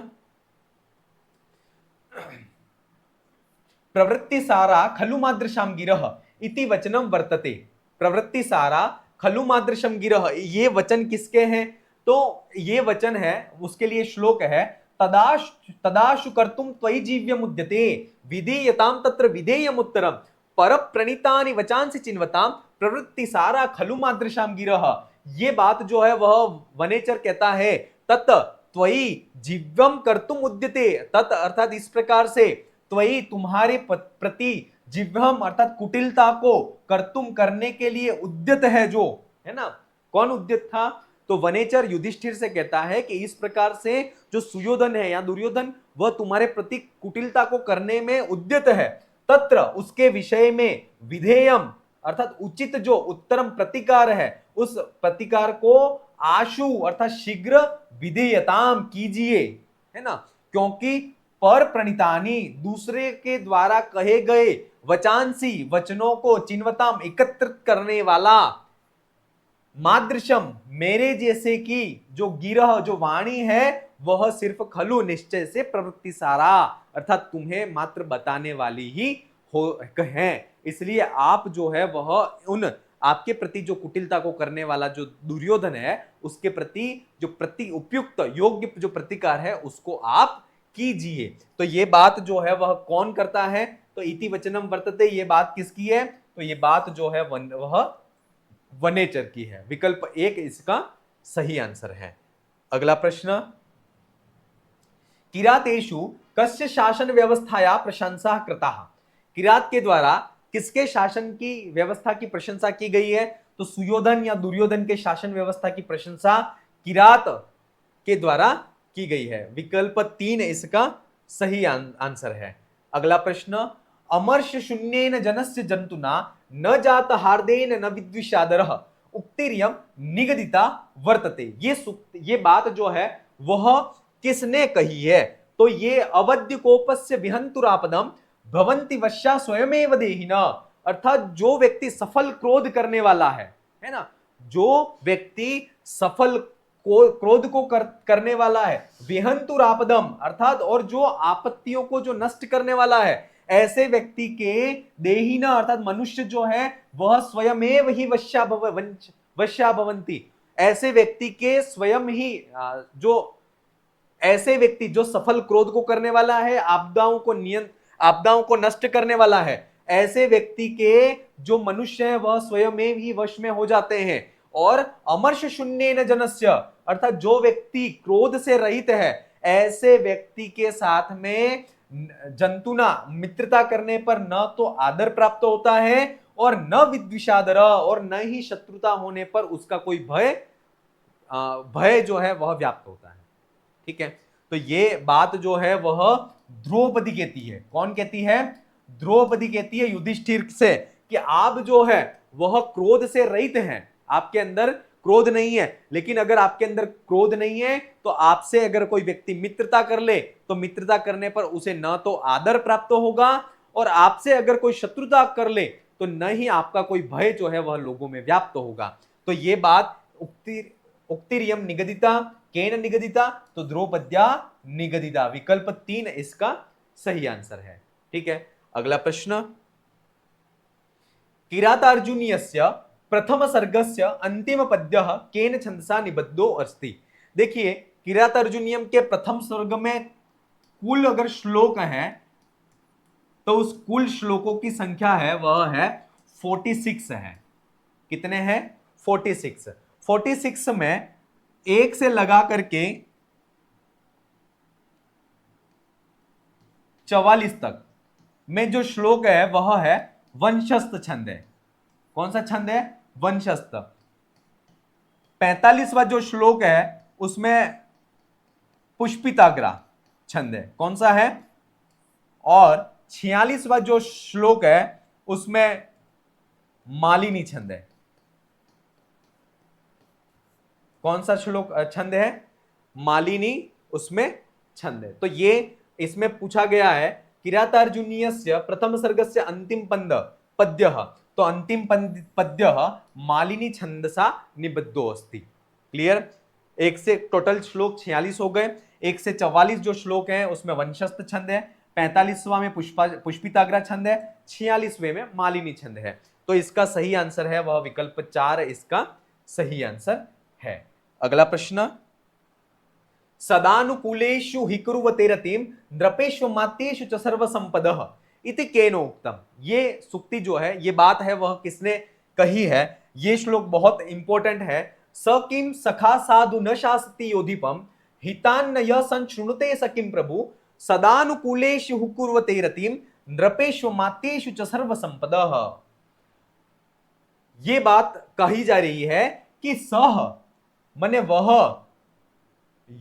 प्रवृत्ति सारा खलु मादृशाम गिरह इति वचनम वर्तते। प्रवृत्ति सारा खलु मादृशम गिरह, ये वचन किसके हैं? तो ये वचन है, उसके लिए श्लोक है, तदाशु कर्तुम त्वयि जीव्यम उद्यते विधेयताम तत्र विधेयम उत्तरम पर प्रणीतानि वचांसि चिन्वताम प्रवृत्ति सारा खलु मादृशाम गिरह। ये बात जो है वह वनेचर कहता है, तत् त्वयि जीव्यम कर्तुम उद्यते, तत् अर्थात इस प्रकार से, त्वयि तुम्हारे प्रति, जिह्वम अर्थात कुटिलता को, कर्तुम करने के लिए उद्यत है जो, है ना, कौन उद्यत था? तो वनेचर युधिष्ठिर से कहता है कि इस प्रकार से जो सुयोधन है या दुर्योधन वह तुम्हारे प्रति कुटिलता को करने में उद्यत है, तत्र उसके विषय में विधेयम अर्थात उचित जो उत्तरम प्रतिकार है उस प्रतिकार को आशु अर्थात शीघ्र विधेयताम कीजिए, है ना, क्योंकि पर प्रणितानी दूसरे के द्वारा कहे गए वचांसी वचनों को चिन्वताम एकत्रित करने वाला, मादृशम मेरे जैसे की जो गिरह जो वाणी है वह सिर्फ खलु निश्चय से प्रवृत्ति सारा अर्थात तुम्हें मात्र बताने वाली ही हो है। इसलिए आप जो है वह उन आपके प्रति जो कुटिलता को करने वाला जो दुर्योधन है उसके प्रति जो प्रति उपयुक्त योग्य जो प्रतिकार है उसको आप कीजिए। तो ये बात जो है वह कौन करता है? तो इति वचनम वर्तते, ये बात किसकी है? तो ये बात जो है वह वनेचर की है। विकल्प 1 इसका सही आंसर है। अगला प्रश्न, किरातेषु कस्य शासन व्यवस्थाया प्रशंसा कृता। किरात के द्वारा किसके शासन की व्यवस्था की प्रशंसा की गई है? तो सुयोधन या दुर्योधन के शासन व्यवस्था की प्रशंसा किरात के द्वारा की गई है। विकल्प 3 इसका सही आंसर है। अगला प्रश्न, अमर्ष शून्येन जनस्य जंतुना न जात हार्देन न विद्विषादरः उक्तिरियम निगदिता वर्तते। ये बात जो है वह किसने कही है? तो ये अवध्य कोपस्य विहंतुरापदम भवंति वश्या स्वयमेव देहिना, अर्थात जो व्यक्ति सफल क्रोध करने वाला है ना, जो व्यक्ति सफल क्रोध को करने वाला है, विहंतुरापदम अर्थात और जो आपत्तियों को जो नष्ट करने वाला है, ऐसे व्यक्ति के देहिना अर्थात मनुष्य जो है वह स्वयमेव ही वश्या भवंती, ऐसे व्यक्ति के स्वयं ही जो ऐसे व्यक्ति जो सफल क्रोध को करने वाला है, आपदाओं को नष्ट करने वाला है, ऐसे व्यक्ति के जो मनुष्य है वह स्वयमेव ही वश में हो जाते हैं। और अमर्ष शून्येन जनस्य अर्थात जो व्यक्ति क्रोध से रहित है, ऐसे व्यक्ति के साथ में जंतुना मित्रता करने पर न तो आदर प्राप्त होता है और न विद्विषादर और न ही शत्रुता होने पर उसका कोई भय जो है वह व्याप्त होता है। ठीक है, तो ये बात जो है वह द्रौपदी कहती है। कौन कहती है? द्रौपदी कहती है युधिष्ठिर से कि आप जो है वह क्रोध से रहित हैं, आपके अंदर क्रोध नहीं है। लेकिन अगर आपके अंदर क्रोध नहीं है तो आपसे अगर कोई व्यक्ति मित्रता कर ले तो मित्रता करने पर उसे न तो आदर प्राप्त होगा, और आपसे अगर कोई शत्रुता कर ले तो न ही आपका कोई भय जो है वह लोगों में व्याप्त होगा। तो ये बात उक्तिरियम निगदिता, केन निगदिता? तो द्रौपद्या निगदिता। विकल्प 3 इसका सही आंसर है। ठीक है, अगला प्रश्न, किरातार्जुनीयस्य प्रथम सर्गस्य अंतिम पद्यः केन छंदसा निबद्धो अस्ति? देखिए, किरातार्जुनीयम के प्रथम सर्ग में कुल अगर श्लोक है तो उस कुल श्लोकों की संख्या है वह है 46 है। कितने हैं? 46। 46 में एक से लगा करके 44 तक में जो श्लोक है वह है वंशस्थ छंद है। कौन सा छंद है? वंशस्थ। 45वां जो श्लोक है उसमें पुष्पिताग्रा छंद है। कौन सा है? और 46वां जो श्लोक है उसमें मालिनी छंद है। कौन सा श्लोक छंद है? मालिनी उसमें छंद है। तो ये इसमें पूछा गया है किरातार्जुनीयस्य प्रथम सर्गस्य अंतिम पद्य, तो अंतिम पद्य मालिनी छंदसा निबद्धो अस्ति। क्लियर? एक से टोटल श्लोक 46 हो गए। एक से 44 जो श्लोक हैं उसमें वंशस्थ छंद है, 45वां में पुष्पिताग्रा छंद है, 46वें में मालिनी छंद है। तो इसका सही आंसर है वह विकल्प 4 इसका सही आंसर है। अगला प्रश्न, सदानुकूलेषु हि कुर्वते रतिं नृपेषु मात्येषु च सर्वसंपदः इति केन उक्तम? ये सुक्ति जो है, ये बात है वह किसने कही है? ये श्लोक बहुत इंपॉर्टेंट है। स किम सखा साधु न शासति योधिपम हितान्न यः संशृणुते स किम प्रभु सदानुकूलेषु हि कुर्वते रतिं नृपेषु मात्येषु च सर्वसंपदः। ये बात कही जा रही है कि सह माने वह,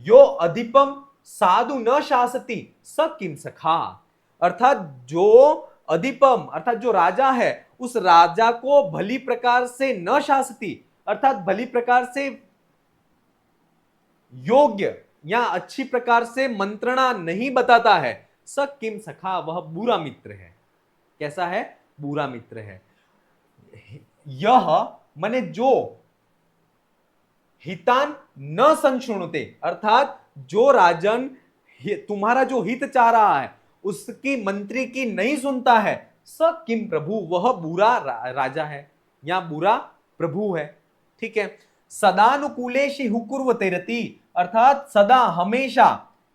यो अधिपम साधु न शासति स किम सखा, अर्थात जो अधिपम अर्थात जो राजा है उस राजा को भली प्रकार से न शासति अर्थात भली प्रकार से योग्य या अच्छी प्रकार से मंत्रणा नहीं बताता है, स किम सखा, वह बुरा मित्र है। कैसा है? बुरा मित्र है। यह माने जो, हितान न संशृणुते अर्थात जो राजन तुम्हारा जो हित चाह रहा है उसकी मंत्री की नहीं सुनता है, स किम प्रभु, वह बुरा राजा है या बुरा प्रभु है। ठीक है। सदानुकूलेषु हि कुर्वते रति अर्थात सदा हमेशा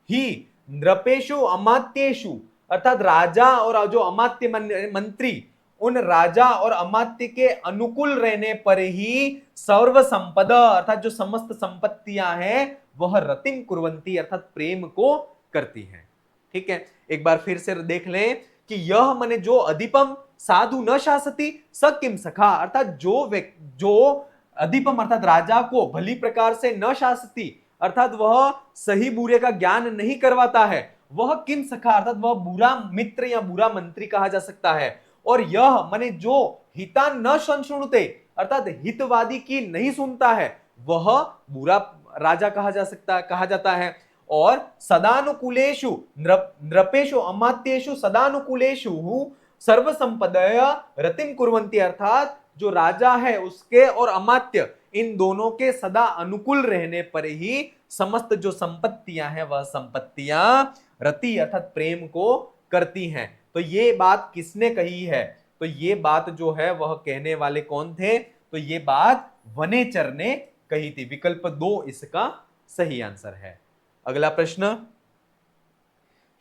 ही नृपेषु अमात्येषु अर्थात राजा और जो अमात्य मंत्री उन राजा और अमात्य के अनुकूल रहने पर ही सर्व संपदा अर्थात जो समस्त संपत्तियां हैं वह रतिम कुर्वंती अर्थात प्रेम को करती हैं। ठीक है, एक बार फिर से देख लें कि यह माने जो अधिपम साधु न शासति स किम सखा अर्थात जो अधिपम अर्थात राजा को भली प्रकार से न शासति अर्थात वह सही बुरे का ज्ञान नहीं करवाता है, वह किम सखा अर्थात वह बुरा मित्र या बुरा मंत्री कहा जा सकता है। और यह माने जो हिता न संशृणुते अर्थात हितवादी की नहीं सुनता है वह बुरा राजा कहा जाता है। और सदानुकूलेषु नृपेषु अमात्येषु सदानुकूलेषु सर्व संपदया रतिम कुर्वन्ति अर्थात जो राजा है उसके और अमात्य इन दोनों के सदा अनुकूल रहने पर ही समस्त जो संपत्तियां हैं वह संपत्तियां रति अर्थात प्रेम को करती हैं। तो ये बात किसने कही है? तो ये बात जो है वह कहने वाले कौन थे? तो ये बात वनेचर ने कही थी। विकल्प 2 इसका सही आंसर है। अगला प्रश्न,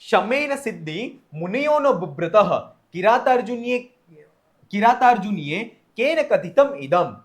शमेन सिद्धि मुनियो न बुभृतः किरातार्जुनीये केन कथितम इदम।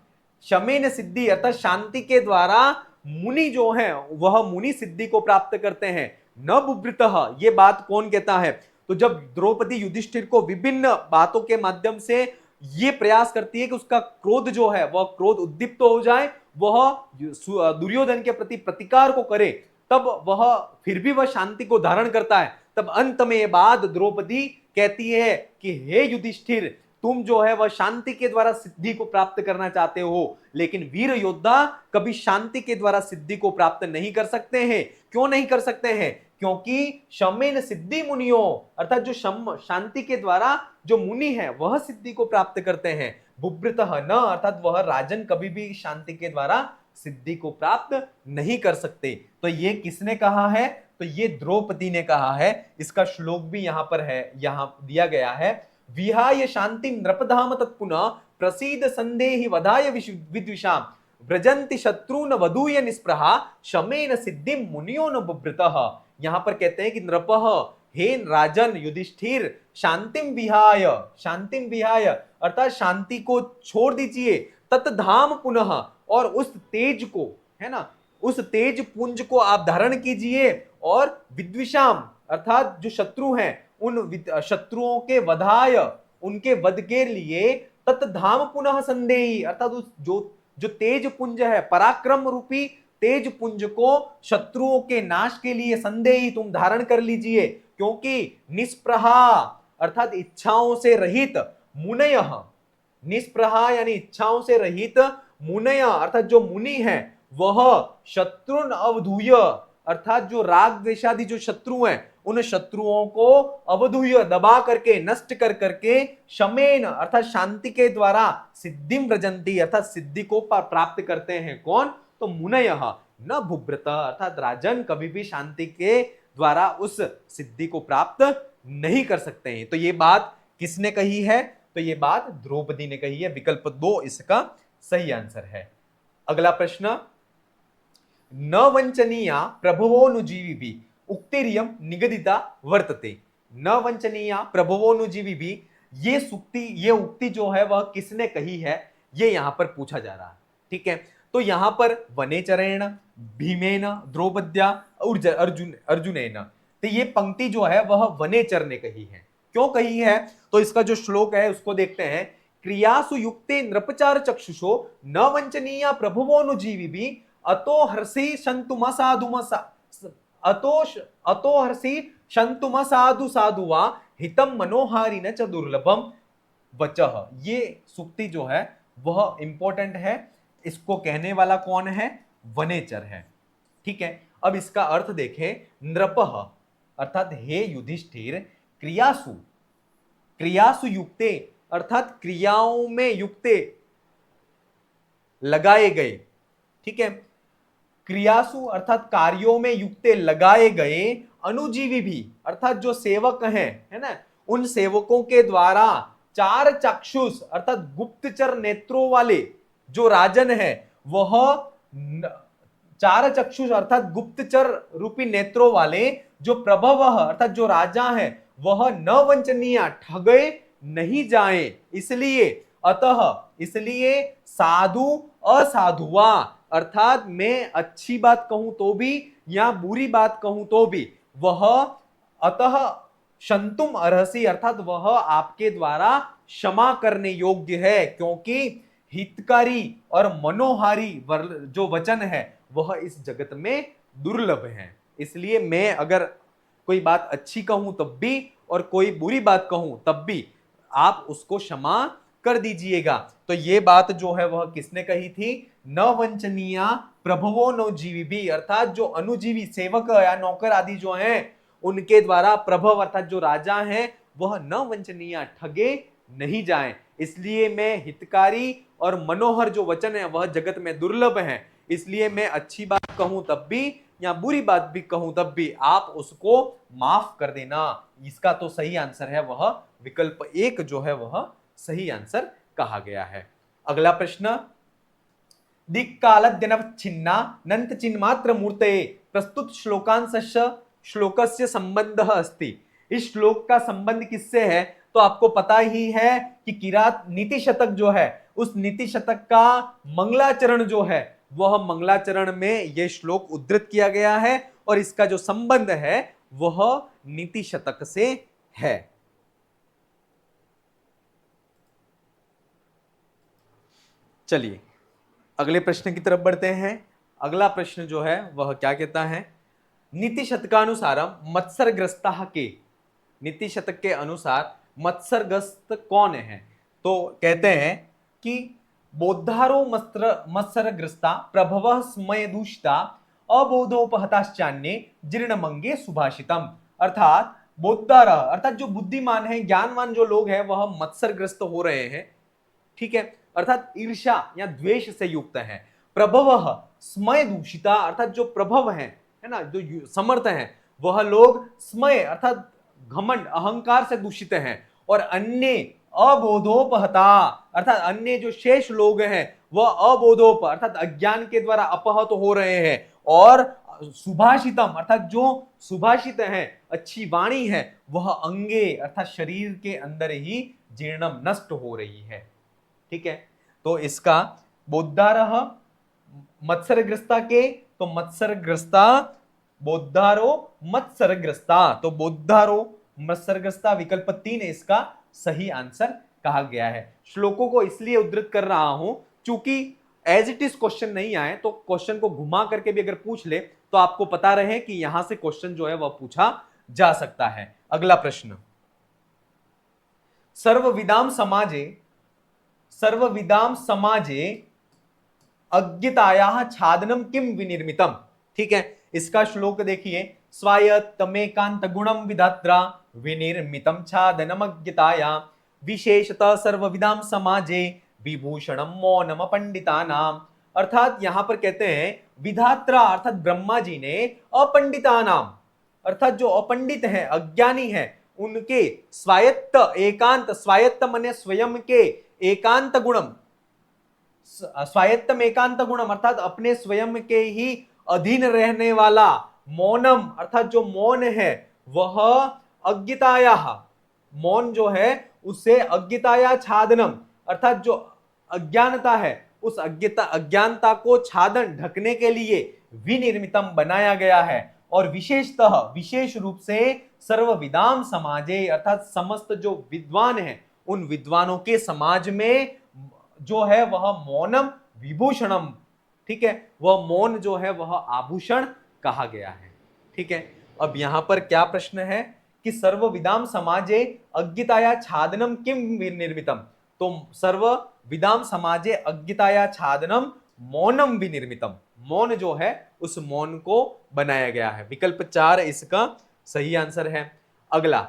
शमेन सिद्धि अर्थात शांति के द्वारा मुनि जो है वह मुनि सिद्धि को प्राप्त करते हैं। न बुभृतः ये बात कौन कहता है? तो जब द्रौपदी युधिष्ठिर को विभिन्न बातों के माध्यम से ये प्रयास करती है कि उसका क्रोध जो है वह क्रोध उद्दीप्त हो जाए, वह दुर्योधन के प्रति प्रतिकार को करे, तब वह फिर भी वह शांति को धारण करता है, तब अंत में ये बात द्रौपदी कहती है कि हे युधिष्ठिर, तुम जो है वह शांति के द्वारा सिद्धि को प्राप्त करना चाहते हो, लेकिन वीर योद्धा कभी शांति के द्वारा सिद्धि को प्राप्त नहीं कर सकते हैं। क्यों नहीं कर सकते हैं? क्योंकि शमेन सिद्धि मुनियो, अर्थात जो शांति के द्वारा जो मुनि है वह सिद्धि को प्राप्त करते हैं। बुभृतः न, अर्थात वह राजन कभी भी शांति के द्वारा सिद्धि को प्राप्त नहीं कर सकते। तो ये किसने कहा है? तो ये द्रौपदी ने कहा है। इसका श्लोक भी यहां पर है, यहां दिया गया है। विहाय शांति नृपधाम तत्पुनः प्रसीद संदेहि वधाय विद्विषाम व्रजंति शत्रुन वधूय निस्पृहा शमेन सिद्धि मुनियो न बुभृतः। यहां पर कहते हैं कि नृपः, हे राजन युधिष्ठिर, शांतिम विहाय अर्थात शांति को छोड़ दीजिए, तत्धाम पुनः, और उस तेज को, है ना, उस तेज पुंज को आप धारण कीजिए, और विद्विषाम अर्थात जो शत्रु हैं उन शत्रुओं के वधाय, उनके वध के लिए, तत्धाम पुनः संदेही अर्थात उस जो तेज पुंज है, पराक्रम रूपी तेज पुंज को शत्रुओं के नाश के लिए संदेही तुम धारण कर लीजिए। क्योंकि निस्पृहा अर्थात इच्छाओं से रहित, मुनय, निस्पृहा यानी इच्छाओं से रहित, मुनय अर्थात जो मुनि है वह शत्रुन अवधूय अर्थात जो राग द्वेषादि जो शत्रु हैं उन शत्रुओं को अवधूय दबा करके, नष्ट कर करके, शमेन अर्थात शांति के द्वारा, सिद्धिम व्रजंती अर्थात सिद्धि को प्राप्त करते हैं। कौन? तो मुनयः न भुभ्रत अर्थात राजन कभी भी शांति के द्वारा उस सिद्धि को प्राप्त नहीं कर सकते हैं। तो ये बात किसने कही है? तो ये बात द्रौपदी ने कही है। विकल्प 2 इसका सही आंसर है। अगला प्रश्न, न वंचनीया प्रभवोनुजीविभिः उक्तिरियं निगदिता वर्तते। न वंचनीया प्रभवोनुजीविभिः, ये उक्ति जो है वह किसने कही है, ये यहां पर पूछा जा रहा है। ठीक है, तो यहां पर वनेचरेण, भीमेन, द्रौपद्या, अर्जुनेन, तो ये पंक्ति जो है वह वनेचर ने कही है। क्यों कही है? तो इसका जो श्लोक है उसको देखते हैं। क्रियासु युक्ते नृपचार चक्षुषो न वंचनीया प्रभवोनुजीविभिः अतो हर्षि शंतुम साधु साधु वा हितम मनोहारी न च दुर्लभम वचः। ये सूक्ति जो है वह इंपॉर्टेंट है। इसको कहने वाला कौन है? वनेचर है। ठीक है, अब इसका अर्थ देखें। नृपः अर्थात हे युधिष्ठिर, क्रियासु युक्ते अर्थात क्रियाओं में युक्ते लगाए गए। ठीक है, क्रियासु अर्थात कार्यों में युक्ते लगाए गए, अनुजीवी भी अर्थात जो सेवक हैं, है ना, उन सेवकों के द्वारा चार चक्षुष अर्थात गुप्तचर नेत्रों वाले जो राजन है वह चार चक्षुष अर्थात गुप्तचर रूपी नेत्रों वाले जो प्रभव अर्थात जो राजा है वह न वंचनीय ठगे नहीं जाए, इसलिए साधु असाधुआ अर्थात मैं अच्छी बात कहूं तो भी या बुरी बात कहूं तो भी वह अतः शंतुम अर्हसि अर्थात वह आपके द्वारा क्षमा करने योग्य है, क्योंकि हितकारी और मनोहारी जो वचन है वह इस जगत में दुर्लभ है। इसलिए मैं अगर कोई बात अच्छी कहूं तब भी और कोई बुरी बात कहूं तब भी आप उसको क्षमा कर दीजिएगा। तो ये बात जो है वह किसने कही थी? न वंचनीया प्रभवो नोजीवी अर्थात जो अनुजीवी सेवक या नौकर आदि जो हैं उनके द्वारा प्रभव अर्थात जो राजा हैं वह न वंचनीय ठगे नहीं जाए। इसलिए मैं हितकारी और मनोहर जो वचन है वह जगत में दुर्लभ है, इसलिए मैं अच्छी बात कहूं तब भी या बुरी बात भी कहूं तब भी आप उसको माफ कर देना। इसका तो सही आंसर है वह विकल्प 1 जो है वह सही आंसर कहा गया है। अगला प्रश्न, दिक्कालद्यनवच्छिन्ना नंत चिन्ह मात्र मूर्तये प्रस्तुत श्लोकस्य संबंधः अस्ति। इस श्लोक का संबंध किससे है? तो आपको पता ही है कि किरात नीति शतक जो है उस नीति शतक का मंगलाचरण जो है वह मंगलाचरण में यह श्लोक उद्धृत किया गया है और इसका जो संबंध है वह नीति शतक से है। चलिए अगले प्रश्न की तरफ बढ़ते हैं। अगला प्रश्न जो है वह क्या कहता है? नीति शतकानुसारम मत्सरग्रस्ता के, नीति शतक के अनुसार मत्सरग्रस्त कौन है? तो कहते हैं कि बोद्धारो मत्सरग्रस्ता प्रभव स्मय दूषिता अबोधोपहताश्चान्ये जीर्णमंगे सुभाषितम। अर्थात बोद्धार अर्थात जो बुद्धिमान है, ज्ञानवान जो लोग हैं वह मत्सरग्रस्त हो रहे हैं, ठीक है, अर्थात ईर्ष्या या द्वेष से युक्त है। प्रभव स्मय दूषिता अर्थात जो प्रभव है ना, जो समर्थ हैं वह लोग स्मय अर्थात घमंड अहंकार से दूषित हैं, और अन्य अबोधोपहता अर्थात अन्य जो शेष लोग हैं वह अबोधोप अर्थात अज्ञान के द्वारा अपहत हो रहे हैं, और सुभाषितम अर्थात जो सुभाषित है, अच्छी वाणी है, वह अंगे अर्थात शरीर के अंदर ही जीर्णम नष्ट हो रही है। ठीक है, तो इसका बोद्धारः मत्सरग्रस्ता के, तो मत्सरग्रस्ता बोद्धारो मत्सरग्रस्ता, तो बोद्धारो मत्सरग्रस्ता विकल्प 3 इसका सही आंसर कहा गया है। श्लोकों को इसलिए उद्धृत कर रहा हूं क्योंकि एज इट इज क्वेश्चन नहीं आए तो क्वेश्चन को घुमा करके भी अगर पूछ ले तो आपको पता रहे कि यहां से क्वेश्चन जो है वह पूछा जा सकता है। अगला प्रश्न, सर्वविदाम समाजे अज्ञतायाः छादनम किम विनिर्मितम। ठीक है, इसका श्लोक देखिए, स्वायत्तमेकांत गुणम विधात्रा विनिर्मितम छादनम अज्ञताया विशेषतः सर्वविदाम समाजे विभूषणम मौनम पंडितानाम। अर्थात यहां पर कहते हैं विधात्रा अर्थात ब्रह्मा जी ने अपंडितानाम अर्थात जो अपंडित हैं, अज्ञानी हैं, उनके स्वायत्त एकांत, स्वायत्त माने स्वयं के, एकांत गुणम, स्वायत्तम एकांत गुणम अर्थात अपने स्वयं के ही अधीन रहने वाला, मौनम अर्थात जो मौन है वह अज्ञताया, मौन जो है उसे अज्ञताया छादनम अर्थात जो अज्ञानता है उस अज्ञानता को छादन ढकने के लिए विनिर्मितम बनाया गया है, और विशेषतः विशेष रूप से सर्वविदाम समाजे अर्थात समस्त जो विद्वान हैं उन विद्वानों के समाज में जो है वह मौनम विभूषणम, ठीक है, वह मौन जो है वह आभूषण कहा गया है। ठीक है, अब यहां पर क्या प्रश्न है कि सर्वविदाम समाजे अज्ञताया छादनम किम विनिर्मितम, तो सर्वविदाम समाजे अज्ञताया छादनम मौनम विनिर्मितम, मौन जो है उस मौन को बनाया गया है। विकल्प 4 इसका सही आंसर है। अगला,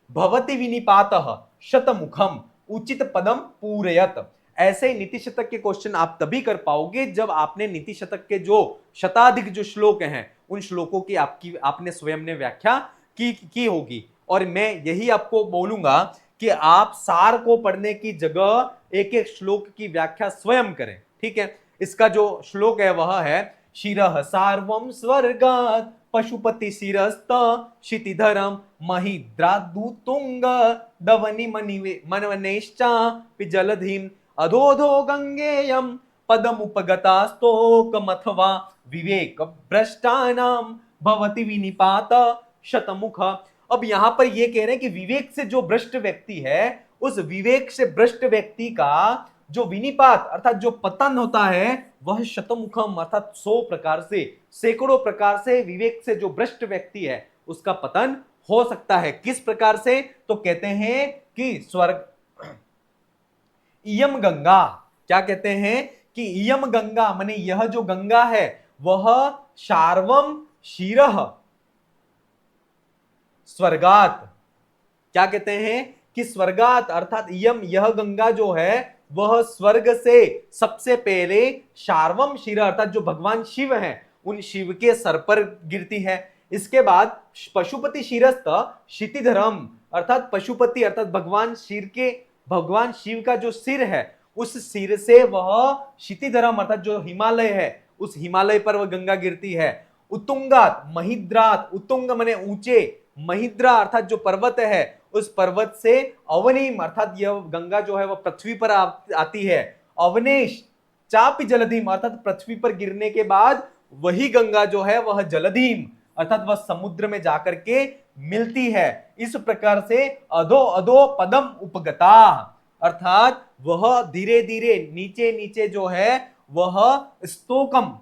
भवति विनिपातः शतमुखम उचित पदम पूरयत। ऐसे नीति शतक के क्वेश्चन आप तभी कर पाओगे जब आपने नीति शतक के जो शताधिक जो श्लोक हैं उन श्लोकों की आपने स्वयं ने व्याख्या की होगी, और मैं यही आपको बोलूंगा कि आप सार को पढ़ने की जगह एक एक श्लोक की व्याख्या स्वयं करें। ठीक है, इसका जो श्लोक है वह है शिरः सार्वम स्वर्गात् पशुपति शिरस्त क्षितिधरम महिद्रादुतुंग दवनि मनवनेश्चापि जलधिम अधोधो गंगेयम पदमुपगतास्तोकमथवा विवेक भ्रष्टानाम भवति विनिपात शतमुख। अब यहां पर यह कह रहे हैं कि विवेक से जो भ्रष्ट व्यक्ति है उस विवेक से भ्रष्ट व्यक्ति का जो विनिपात अर्थात जो पतन होता है वह शतमुखम अर्थात 100 प्रकार से, सैकड़ों प्रकार से विवेक से जो भ्रष्ट व्यक्ति है उसका पतन हो सकता है। किस प्रकार से? तो कहते हैं कि स्वर्ग इयम गंगा, क्या कहते हैं कि इयम गंगा माने यह जो गंगा है वह शार्वम शिरः स्वर्गात, क्या कहते हैं कि स्वर्गात अर्थात यम यह गंगा जो है वह स्वर्ग से सबसे पहले शार्वम शिर अर्थात जो भगवान शिव हैं उन शिव के सर पर गिरती है। इसके बाद पशुपति शिरस्त क्षितिधरम अर्थात पशुपति अर्थात भगवान शिव का जो सिर है उस सिर से वह क्षितिधरम अर्थात जो हिमालय है उस हिमालय पर वह गंगा गिरती है। उत्तुंगात महिद्रात, उत्तुंग माने ऊंचे, महिद्रा अर्थात जो पर्वत है उस पर्वत से अवनीम अर्थात यह गंगा जो है वह पृथ्वी पर आती है। अवनेश चापि जलधीम अर्थात पृथ्वी पर गिरने के बाद वही गंगा जो है वह जलधीम अर्थात वह समुद्र में जाकर के मिलती है। इस प्रकार से अधो अधो पदम उपगता अर्थात वह धीरे धीरे नीचे नीचे जो है वह स्तोकम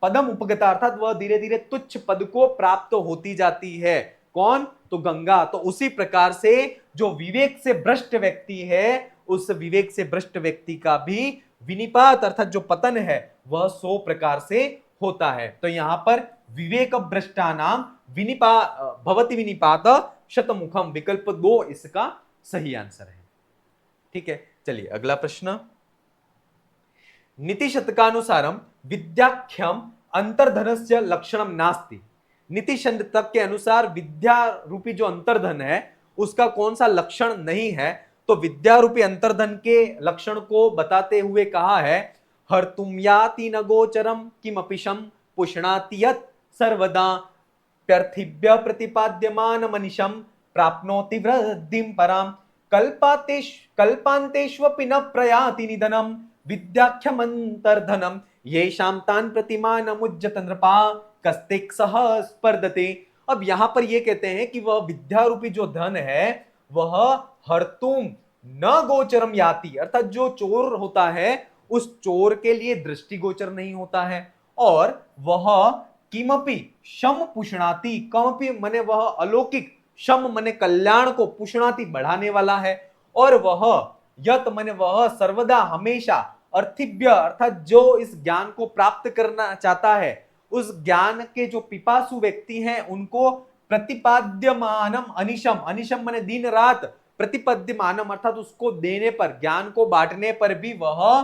पदम उपगता, अर्थात वह धीरे धीरे तुच्छ पद को प्राप्त होती जाती है। कौन? तो गंगा। तो उसी प्रकार से जो विवेक से भ्रष्ट व्यक्ति है, उस विवेक से भ्रष्ट व्यक्ति का भी विनिपात अर्थात जो पतन है वह 100 प्रकार से होता है। तो यहां पर विवेक भ्रष्टानाम भवति विनिपात शतमुखम, विकल्प 2 इसका सही आंसर है। ठीक है, चलिए अगला प्रश्न। नीति शतकानुसारम विद्याख्यम अंतर्धनस्य लक्षणम नास्ति। नीति शतक के अनुसार विद्या रूपी जो अंतर्धन है उसका कौन सा लक्षण नहीं है? तो विद्या रूपी अंतर्धन के लक्षण को बताते हुए कहा है, हर्तुम याति न गोचरम किमपिशम पुष्णाति यत् सर्वदा प्यर्थिभ्य प्रतिपाद्यमान मनीषम प्राप्नोति वृद्धिं पराम कल्पान्तेष्वपि न प्रयाति निधनम विद्याख्यमंतर्धनम येषां तान् प्रतिमानमुज्जत नृपा कस्तिक सह स्पर्धते। अब यहां पर ये कहते हैं कि वह विद्या रूपी जो धन है वह हर्तुम न गोचरम याति, अर्थात जो चोर होता है उस चोर के लिए दृष्टि गोचर नहीं होता है, और वह किमपि शम पुष्णाति, कमपि मने वह अलौकिक, शम मने कल्याण को, पुष्णाति बढ़ाने वाला है, और वह यत मने वह सर्वदा हमेशा, अर्थिभ्य अर्थात जो इस ज्ञान को प्राप्त करना चाहता है, उस ज्ञान के जो पिपासु व्यक्ति हैं उनको प्रतिपाद्यमानम अनिशम, अनिशम माने दिन रात, प्रतिपद्यमानम अर्थात उसको देने पर, ज्ञान को बांटने पर भी वह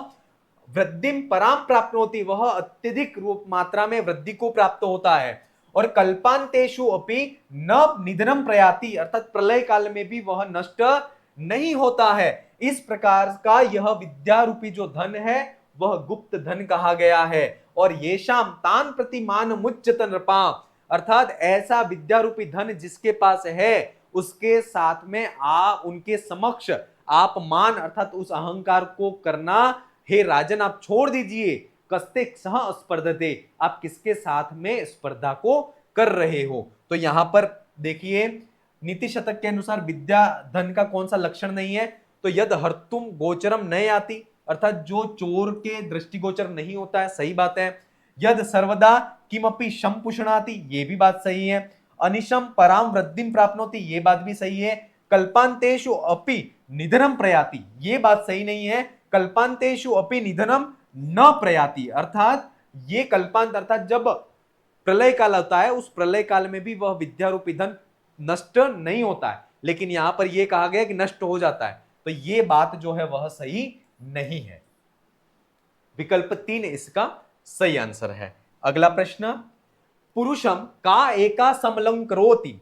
वृद्धिम पराम प्राप्नोति, वह अत्यधिक रूप मात्रा में वृद्धि को प्राप्त होता है, और कल्पांतेषु अपि न निधनम प्रयाति, अर्थात प्रलय काल में भी वह नष्ट नहीं होता है। इस प्रकार का यह विद्या रूपी जो धन है वह गुप्त धन कहा गया है। और येषाम तान प्रतिमान मुच्यत नृपा, अर्थात ऐसा विद्या रूपी धन जिसके पास है उसके साथ में उनके समक्ष आप मान अर्थात उस अहंकार को करना, हे राजन आप छोड़ दीजिए, कस्ते सह स्पर्धते, आप किसके साथ में स्पर्धा को कर रहे हो। तो यहां पर देखिए नीति शतक के अनुसार विद्या धन का कौन सा लक्षण नहीं है? तो यद हर्तुम गोचरम नहीं आती, अर्थात जो चोर के दृष्टिगोचर नहीं होता है, सही बात है। यद सर्वदा किमपि शम पुष्णाति, ये भी बात सही है। अनिशम पराम वृद्धिम प्राप्नोति, ये बात भी सही है। कल्पांतेषु अपि निधनम प्रयाति, ये बात सही नहीं है। कल्पांतेषु अपि निधनम न प्रयाति, अर्थात ये कल्पांत अर्थात जब प्रलय काल होता है उस प्रलय काल में भी वह विद्या रूपी धन नष्ट नहीं होता है, लेकिन यहां पर यह कहा गया कि नष्ट हो जाता है, तो यह बात जो है वह सही नहीं है। विकल्प 3 इसका सही आंसर है। अगला प्रश्न, पुरुषम का एका समलं करोति।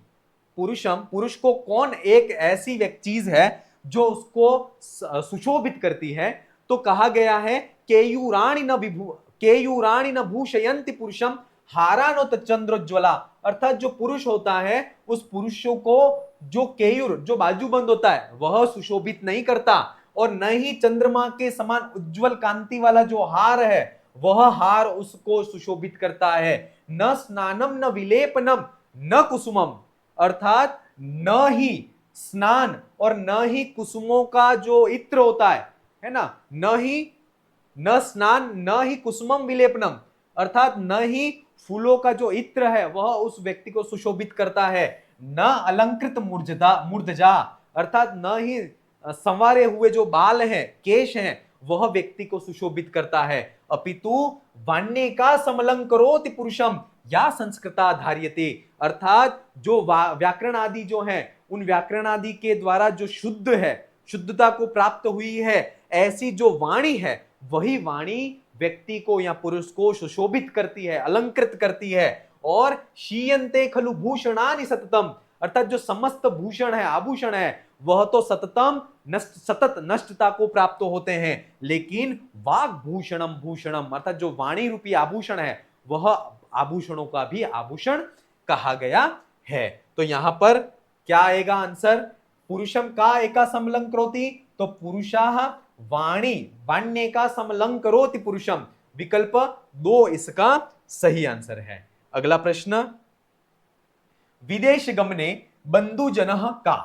पुरुषम, पुरुष को कौन एक ऐसी चीज है जो उसको सुशोभित करती है? तो कहा गया है केयूराणि न भूषयन्ति पुरुषम हारानोत चंद्रोज्ज्वला, अर्थात जो पुरुष होता है उस पुरुषों को जो केयूर जो बाजूबंद होता है वह सुशोभित नहीं करता, और न ही चंद्रमा के समान उज्जवल कांति वाला जो हार है वह हार उसको सुशोभित करता है। न स्नानम न विलेपनम न कुसुमम, अर्थात न ही स्नान और न ही कुसुमों का जो इत्र होता है ना, न स्नान न ही कुसुमम विलेपनम, अर्थात न ही फूलों का जो इत्र है वह उस व्यक्ति को सुशोभित करता है। न अलंकृत मूर्धजा, अर्थात न ही संवारे हुए जो बाल हैं, केश हैं, वह व्यक्ति को सुशोभित करता है। अपितु वाण्य का समलंकरोति पुरुषम या संस्कृता धार्यते, अर्थात जो व्याकरण आदि जो हैं उन व्याकरण आदि के द्वारा जो शुद्ध है, शुद्धता को प्राप्त हुई है, ऐसी जो वाणी है वही वाणी व्यक्ति को या पुरुष को सुशोभित करती है, अलंकृत करती है। और शीयन्ते खलु भूषणानि सततम, अर्थात जो समस्त भूषण है, आभूषण है, वह तो सतत नष्टता को प्राप्त होते हैं, लेकिन वाग भूषणम भूषणम, अर्थात जो वाणी रूपी आभूषण है वह आभूषणों का भी आभूषण कहा गया है। तो यहां पर क्या आएगा आंसर? पुरुषम का एका समलंकरोति, तो पुरुषाः वाण्य का समलंकरोति पुरुषम, विकल्प 2 इसका सही आंसर है। अगला प्रश्न, विदेश गमने बंधुजनः का,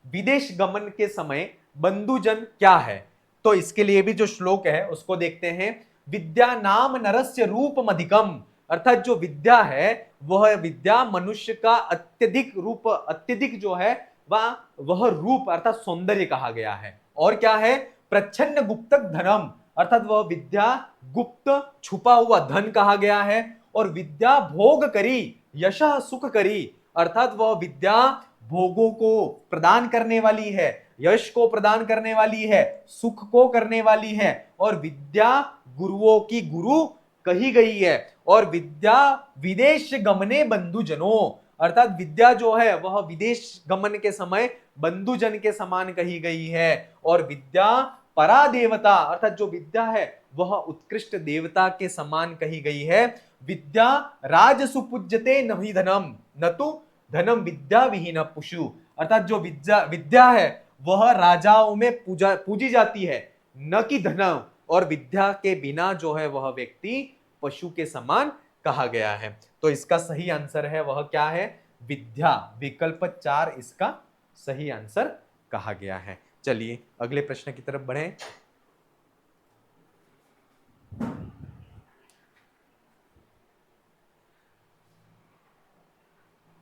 विदेश गमन के समय बंधुजन क्या है? तो इसके लिए भी जो श्लोक है उसको देखते हैं। विद्या नाम नरस्य रूपम अधिकम, अर्थात जो विद्या है वह विद्या मनुष्य का अत्यधिक जो है वह रूप अर्थात सौंदर्य कहा गया है। और क्या है? प्रच्छन्न गुप्तक धनम, अर्थात वह विद्या गुप्त छुपा हुआ धन कहा गया है। और विद्या भोग करी यशः सुख करी, अर्थात वह विद्या भोगों को प्रदान करने वाली है, यश को प्रदान करने वाली है, सुख को करने वाली है। और विद्या गुरुओं की गुरु कही गई है। और विद्या विदेश गमने बंधुजनों, अर्थात विद्या जो है वह विदेश गमन के समय बंधुजन के समान कही गई है। और विद्या परा देवता, अर्थात जो विद्या है वह उत्कृष्ट देवता के समान कही गई है। विद्या राजसु पूज्यते नहि धनम न तो धनम विद्या विहीन पुषु, अर्थात जो विद्या है वह राजाओं में पूजी जाती है, न कि धन। और विद्या के बिना जो है वह व्यक्ति पशु के समान कहा गया है। तो इसका सही आंसर है वह क्या है? विद्या। विकल्प 4 इसका सही आंसर कहा गया है। चलिए अगले प्रश्न की तरफ बढ़ें।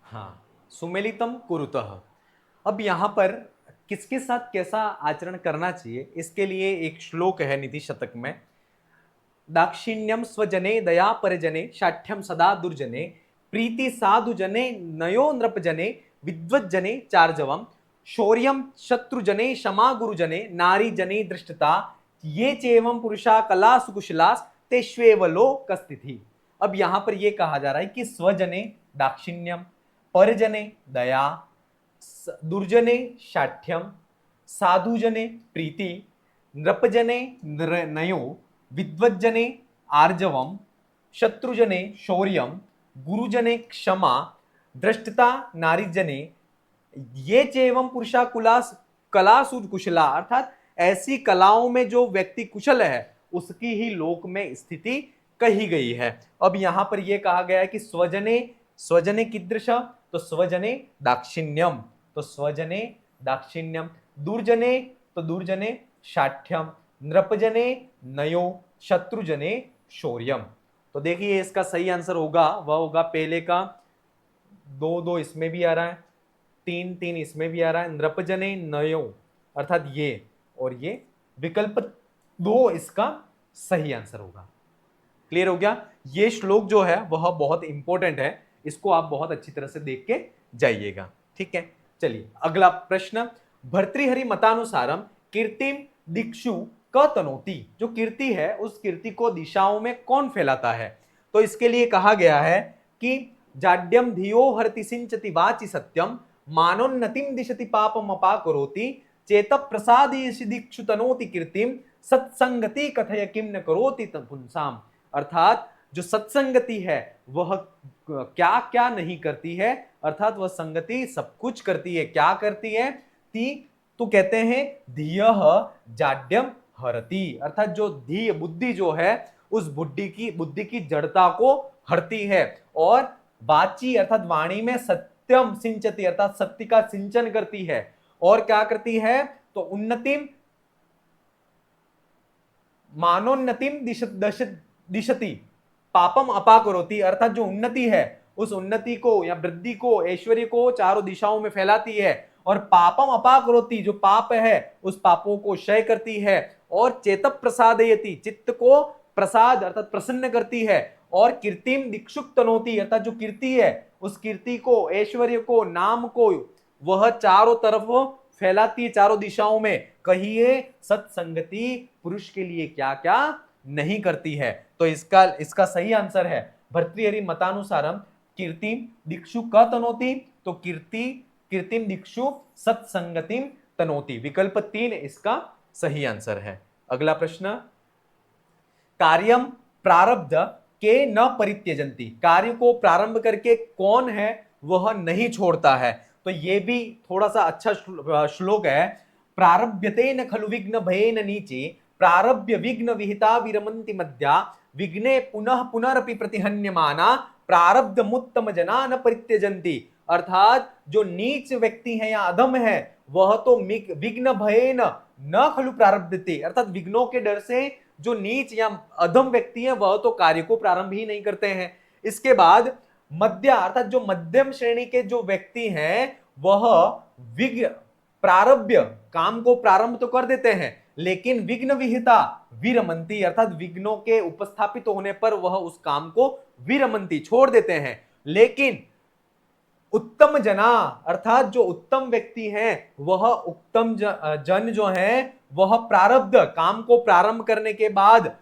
हाँ, सुमेलितम कुरुतः। अब यहां पर किसके साथ कैसा आचरण करना चाहिए इसके लिए एक श्लोक है नीति शतक में। दाक्षिण्यम स्वजने दया परजने शाठ्यम सदा दुर्जने प्रीति साधुजने नयो नृपजने विद्वज्जने चार्जवम शौर्यम शत्रुजने क्षमा गुरुजने नारी जने दृष्टता ये चेवम पुरुषा कला सुकुशलास तेष्वेव लोकस्थिति। अब यहां पर यह कहा जा रहा है कि स्वजने दाक्षिण्यम, परजने दया, दुर्जने शाठ्यम, साधुजने प्रीति, नृपजने नयो, विद्वज्जने आर्जवम, शत्रुजने शौर्यम, गुरुजने क्षमा, दृष्टता नारीजने ये चेवम पुरुषा कलासु कुशला, अर्थात ऐसी कलाओं में जो व्यक्ति कुशल है उसकी ही लोक में स्थिति कही गई है। अब यहां पर यह कहा गया है कि स्वजने कीदृश, तो स्वजने दाक्षिण्यम, तो स्वजने दाक्षिण्यम, दुर्जने तो दुर्जने शाठ्यम, नृपजने नयो, शत्रुजने शौर्यम। तो देखिए इसका सही आंसर होगा वह होगा पहले का 2 इसमें भी आ रहा है, 3 इसमें भी आ रहा है, नृपजने नयो अर्थात ये, और ये विकल्प 2 इसका सही आंसर होगा। क्लियर हो गया? ये श्लोक जो है वह बहुत इंपॉर्टेंट है, इसको आप बहुत अच्छी तरह से देख के जाइएगा। ठीक है, चलिए अगला प्रश्न। भर्तृहरि मतानुसारम कीर्तिम दिक्षु क तनोति, जो कीर्ति है उस कीर्ति को दिशाओं में कौन फैलाता है? तो इसके लिए कहा गया है कि जाड्यम धियो हरति सिंचति वाचि सत्यम मानोन्नतिम दिशति पापम अपाकरोति चेत प्रसादि दिक्षु तनोति कीर्तिम सत्संगति कथय किम न करोति पुंसाम। अर्थात जो सत्संगति है वह क्या क्या नहीं करती है, अर्थात वह संगति सब कुछ करती है। क्या करती है? तो कहते हैं धियः जाड्यम हरति, अर्थात जो धी बुद्धि जो है उस बुद्धि की जड़ता को हरती है। और वाची अर्थात वाणी में सत्यम सिंचती, अर्थात सत्य का सिंचन करती है। और क्या करती है? तो उन्नतिम मानोन्नतिम दिशति पापम अपाकरोति, अर्थात जो उन्नति है उस उन्नति को या वृद्धि को ऐश्वर्य को चारों दिशाओं में फैलाती है। और पापम अपाकरोति, जो पाप है उस पापों को क्षय करती है। और चेत प्रसादयति, चित्त को प्रसाद अर्थात प्रसन्न करती है। और कीर्तिम दिक्षुक तनोति, अर्थात जो कीर्ति है उस कीर्ति को, ऐश्वर्य को, नाम को वह चारों तरफ फैलाती है, चारों दिशाओं में। कहिए सत्संगति पुरुष के लिए क्या क्या नहीं करती है? तो इसका सही आंसर है भर्तृहरि मतानुसारम कीर्तिम दिक्षु क तनोति, तो कीर्तिम दिक्षु सत्संगतिम तनोति। विकल्प 3 इसका सही आंसर है। अगला प्रश्न। कार्यम प्रारब्ध के न परित्यजंती, कार्य को प्रारंभ करके कौन है वह नहीं छोड़ता है? तो ये भी थोड़ा सा अच्छा श्लोक है। प्रारभ्यते न खलु विघ्न भयेन नीचे प्रारभ्य विघ्न विहिता विरमन्ति मध्या विघ्ने पुनः पुनरपि प्रतिहन्यमाना प्रारब्ध मुत्तम जना न परित्यजन्ति। अर्थात जो नीच व्यक्ति है या अधम है वह तो विघ्न भयेन न खलु प्रारब्धते, अर्थात विघ्नों के डर से जो नीच या अधम व्यक्ति है वह तो कार्य को प्रारंभ ही नहीं करते हैं। इसके बाद मध्य अर्थात जो मध्यम श्रेणी के जो व्यक्ति हैं वह विघ्न प्रारब्य काम को प्रारंभ तो कर देते हैं, लेकिन विघ्न विहिता विरमंती अर्थात विघ्नों के उपस्थापित होने पर वह उस काम को विरमंती छोड़ देते हैं। लेकिन उत्तम जना अर्थात जो उत्तम व्यक्ति हैं वह उत्तम जन जो है वह प्रारब्ध काम को प्रारंभ करने के बाद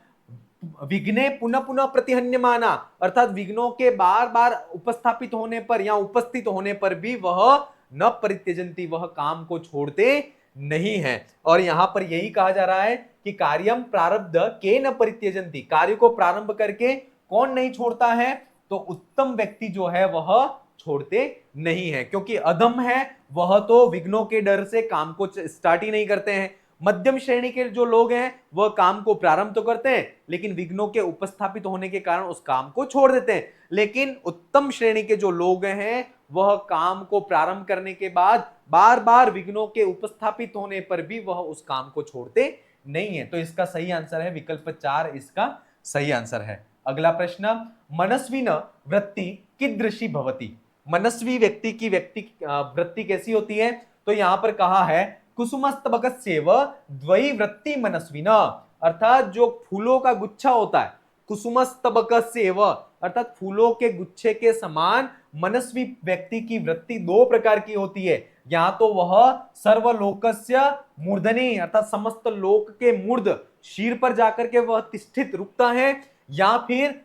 विघ्ने पुनः पुनः प्रतिहन्यमाना अर्थात विघ्नों के बार बार उपस्थापित होने पर या उपस्थित होने पर भी वह न परित्यजंती वह काम को छोड़ते नहीं है। और यहां पर यही कहा जा रहा है कि कार्यम प्रारब्ध के न परित्यजंती, कार्य को प्रारंभ करके कौन नहीं छोड़ता है, तो उत्तम व्यक्ति जो है वह छोड़ते नहीं है, क्योंकि अधम है वह तो विघ्नों के डर से काम को स्टार्ट ही नहीं करते हैं। मध्यम श्रेणी के जो लोग हैं वह काम को प्रारंभ तो करते हैं लेकिन विघ्नों के उपस्थापित होने के कारण उस काम को छोड़ देते हैं। लेकिन उत्तम श्रेणी के जो लोग हैं वह काम को प्रारंभ करने के बाद बार बार विघ्नों के उपस्थापित होने पर भी वह उस काम को छोड़ते नहीं है। तो इसका सही आंसर है विकल्प 4, इसका सही आंसर है। अगला प्रश्न, मनस्वी न वृत्ति कीदृशी भवति। मनस्वी व्यक्ति की वृत्ति कैसी होती है, तो यहां पर कहा है कुसुमस्तबकस्येव द्वयी वृत्ति मनस्विना अर्थात जो फूलों का गुच्छा होता है, कुसुमस्तबकस्येव अर्थात फूलों के गुच्छे के समान मनस्वी व्यक्ति की वृत्ति दो प्रकार की होती है। या तो वह सर्वलोकस्य मूर्धनि अर्थात समस्त लोक के मूर्ध शीर पर जाकर के वह तिष्ठित रुकता है, या फिर